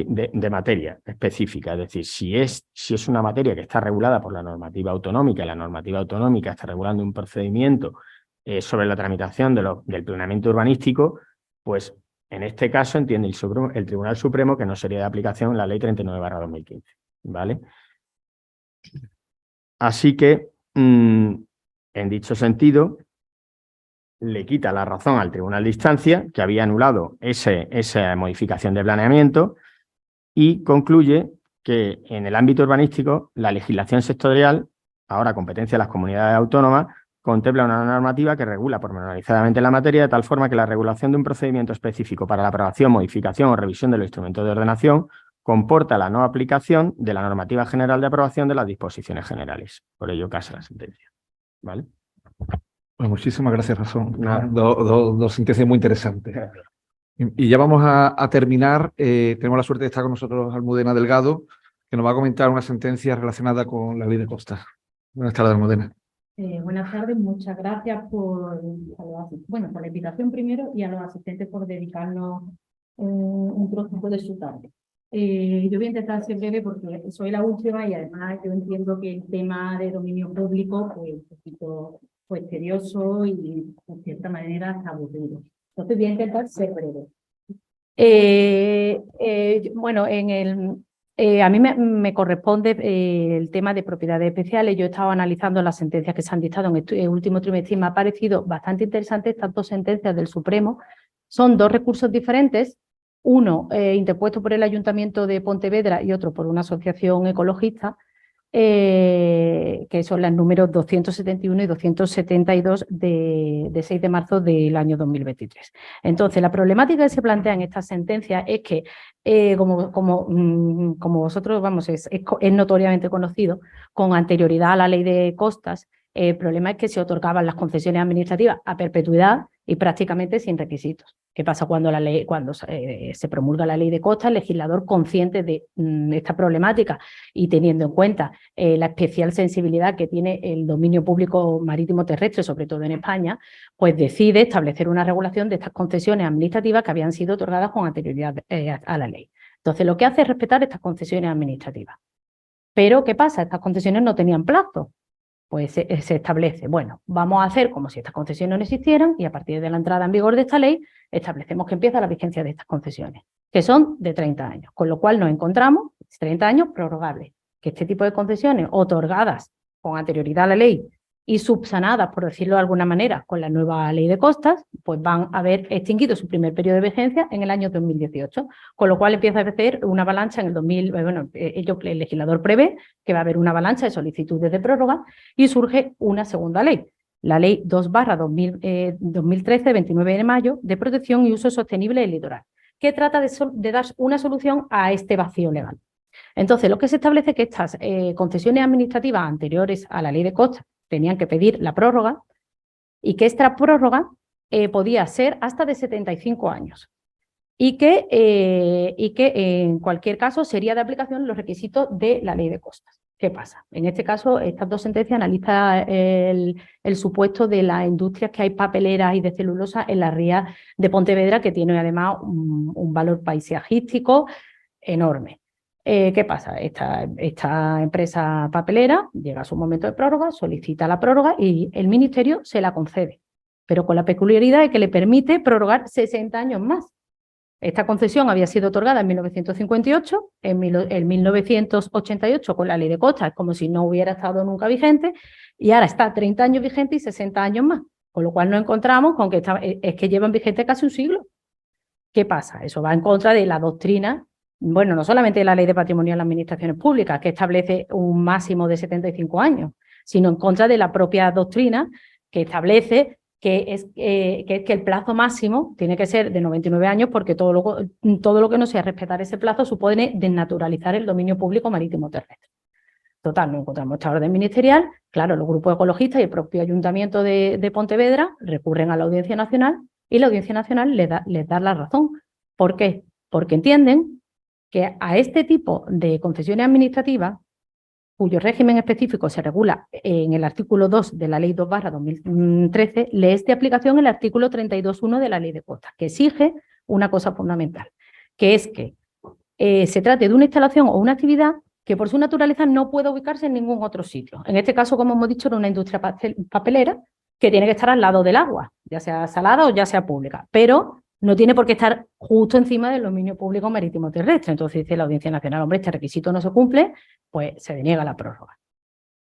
de materia específica, es decir, si es una materia que está regulada por la normativa autonómica y la normativa autonómica está regulando un procedimiento sobre la tramitación del planeamiento urbanístico, pues en este caso entiende el Tribunal Supremo que no sería de aplicación la Ley 39/2015, ¿vale? Así que, en dicho sentido, le quita la razón al Tribunal de Instancia, que había anulado esa modificación de planeamiento, y concluye que en el ámbito urbanístico la legislación sectorial, ahora competencia de las comunidades autónomas, contempla una normativa que regula pormenorizadamente la materia de tal forma que la regulación de un procedimiento específico para la aprobación, modificación o revisión de los instrumentos de ordenación comporta la no aplicación de la normativa general de aprobación de las disposiciones generales. Por ello, casa la sentencia. ¿Vale? Pues muchísimas gracias, Razón. Nada. Dos sentencias muy interesantes. Y ya vamos a terminar. Tenemos la suerte de estar con nosotros Almudena Delgado, que nos va a comentar una sentencia relacionada con la ley de costas. Buenas tardes, Almudena. Buenas tardes, muchas gracias por la invitación primero y a los asistentes por dedicarnos un trocito de su tarde. Yo voy a intentar ser breve porque soy la última y además yo entiendo que el tema de dominio público pues un poquito tedioso y de cierta manera aburrido. Entonces voy a intentar ser breve. A mí me corresponde el tema de propiedades especiales. Yo he estado analizando las sentencias que se han dictado en este último trimestre y me ha parecido bastante interesante estas dos sentencias del Supremo. Son dos recursos diferentes, uno interpuesto por el Ayuntamiento de Pontevedra y otro por una asociación ecologista, que son las números 271 y 272 de 6 de marzo del año 2023. Entonces, la problemática que se plantea en estas sentencias es que, como vosotros, es notoriamente conocido, con anterioridad a la ley de costas, el problema es que se otorgaban las concesiones administrativas a perpetuidad y prácticamente sin requisitos. ¿Qué pasa cuando se promulga la ley de costas? El legislador, consciente de esta problemática y teniendo en cuenta la especial sensibilidad que tiene el dominio público marítimo terrestre, sobre todo en España, pues decide establecer una regulación de estas concesiones administrativas que habían sido otorgadas con anterioridad a la ley. Entonces, lo que hace es respetar estas concesiones administrativas. Pero, ¿qué pasa? Estas concesiones no tenían plazo. Pues se establece, bueno, vamos a hacer como si estas concesiones no existieran y a partir de la entrada en vigor de esta ley establecemos que empieza la vigencia de estas concesiones, que son de 30 años, con lo cual nos encontramos 30 años prorrogables, que este tipo de concesiones otorgadas con anterioridad a la ley y subsanadas, por decirlo de alguna manera, con la nueva ley de costas, pues van a haber extinguido su primer periodo de vigencia en el año 2018, con lo cual empieza a hacer una avalancha en el 2000, el legislador prevé que va a haber una avalancha de solicitudes de prórroga y surge una segunda ley, la Ley 2/2013, de 29 de mayo, de protección y uso sostenible del litoral, que trata de dar una solución a este vacío legal. Entonces, lo que se establece es que estas concesiones administrativas anteriores a la ley de costas tenían que pedir la prórroga y que esta prórroga podía ser hasta de 75 años y que en cualquier caso sería de aplicación los requisitos de la ley de costas. ¿Qué pasa? En este caso, estas dos sentencias analizan el supuesto de las industrias que hay papeleras y de celulosa en la ría de Pontevedra, que tiene además un valor paisajístico enorme. ¿Qué pasa? Esta empresa papelera llega a su momento de prórroga, solicita la prórroga y el Ministerio se la concede, pero con la peculiaridad de que le permite prorrogar 60 años más. Esta concesión había sido otorgada en 1958, en 1988 con la ley de costas, es como si no hubiera estado nunca vigente, y ahora está 30 años vigente y 60 años más, con lo cual nos encontramos con que es que llevan vigente casi un siglo. ¿Qué pasa? Eso va en contra de la doctrina bueno, no solamente la Ley de Patrimonio de las Administraciones Públicas, que establece un máximo de 75 años, sino en contra de la propia doctrina que establece que el plazo máximo tiene que ser de 99 años porque todo lo que no sea respetar ese plazo supone desnaturalizar el dominio público marítimo terrestre. Total, no encontramos esta orden ministerial. Claro, los grupos ecologistas y el propio Ayuntamiento de Pontevedra recurren a la Audiencia Nacional y la Audiencia Nacional les da la razón. ¿Por qué? Porque entienden que a este tipo de concesiones administrativas, cuyo régimen específico se regula en el artículo 2 de la Ley 2/2013, le es de aplicación el artículo 32.1 de la Ley de Costas, que exige una cosa fundamental, que es que se trate de una instalación o una actividad que por su naturaleza no puede ubicarse en ningún otro sitio. En este caso, como hemos dicho, era una industria papelera que tiene que estar al lado del agua, ya sea salada o ya sea pública, pero no tiene por qué estar justo encima del dominio público marítimo terrestre. Entonces dice la Audiencia Nacional, hombre, este requisito no se cumple, pues se deniega la prórroga.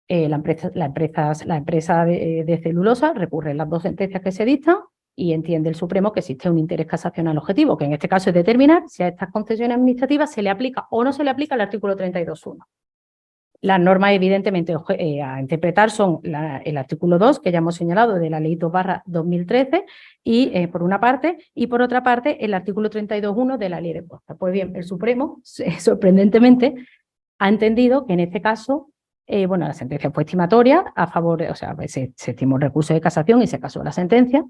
La empresa de celulosa recurre a las dos sentencias que se dictan y entiende el Supremo que existe un interés casacional objetivo, que en este caso es determinar si a estas concesiones administrativas se le aplica o no se le aplica el artículo 32.1. Las normas, evidentemente, a interpretar son el artículo 2, que ya hemos señalado, de la Ley 2/2013, y por una parte, y por otra parte, el artículo 32.1 de la Ley de Costas. Pues bien, el Supremo, sorprendentemente, ha entendido que en este caso, bueno, la sentencia fue estimatoria a favor, o sea, se estimó el recurso de casación y se casó la sentencia,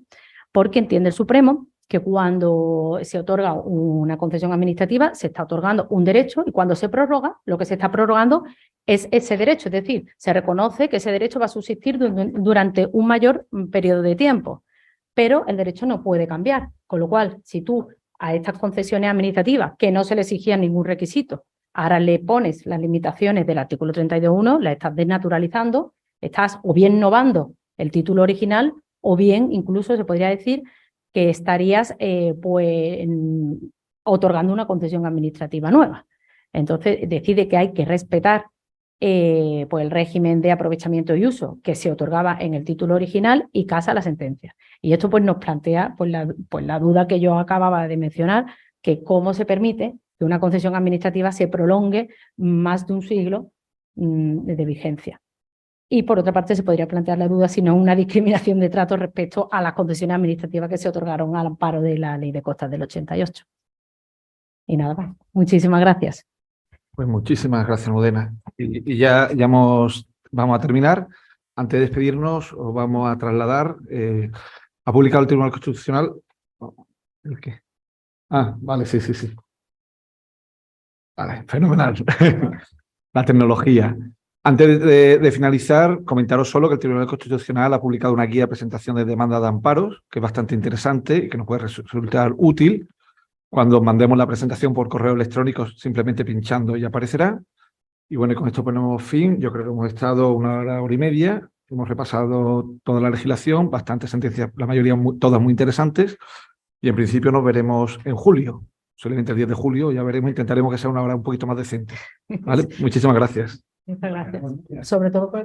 porque entiende el Supremo que cuando se otorga una concesión administrativa se está otorgando un derecho y cuando se prorroga, lo que se está prorrogando es ese derecho, es decir, se reconoce que ese derecho va a subsistir durante un mayor periodo de tiempo, pero el derecho no puede cambiar, con lo cual, si tú a estas concesiones administrativas, que no se le exigía ningún requisito, ahora le pones las limitaciones del artículo 32.1, la estás desnaturalizando, estás o bien novando el título original o bien incluso se podría decir que estarías otorgando una concesión administrativa nueva. Entonces decide que hay que respetar pues el régimen de aprovechamiento y uso que se otorgaba en el título original y casa la sentencia. Y esto pues nos plantea pues la duda que yo acababa de mencionar, que cómo se permite que una concesión administrativa se prolongue más de un siglo de vigencia. Y por otra parte se podría plantear la duda si no es una discriminación de trato respecto a las concesiones administrativas que se otorgaron al amparo de la Ley de Costas del 88. Y nada más. Muchísimas gracias. Pues muchísimas gracias, Almudena. Y ya vamos a terminar. Antes de despedirnos, os vamos a trasladar. ¿Ha publicado el Tribunal Constitucional? ¿El qué? Ah, vale, sí. Vale, fenomenal. La tecnología. Antes de finalizar, comentaros solo que el Tribunal Constitucional ha publicado una guía de presentación de demanda de amparos, que es bastante interesante y que nos puede resultar útil. Cuando mandemos la presentación por correo electrónico, simplemente pinchando y aparecerá. Y bueno, y con esto ponemos fin. Yo creo que hemos estado 1 hora y media. Hemos repasado toda la legislación, bastantes sentencias, la mayoría todas muy interesantes. Y en principio nos veremos en julio. Solamente el 10 de julio, ya veremos, intentaremos que sea una hora un poquito más decente. ¿Vale? Muchísimas gracias. Muchas gracias. Sobre todo por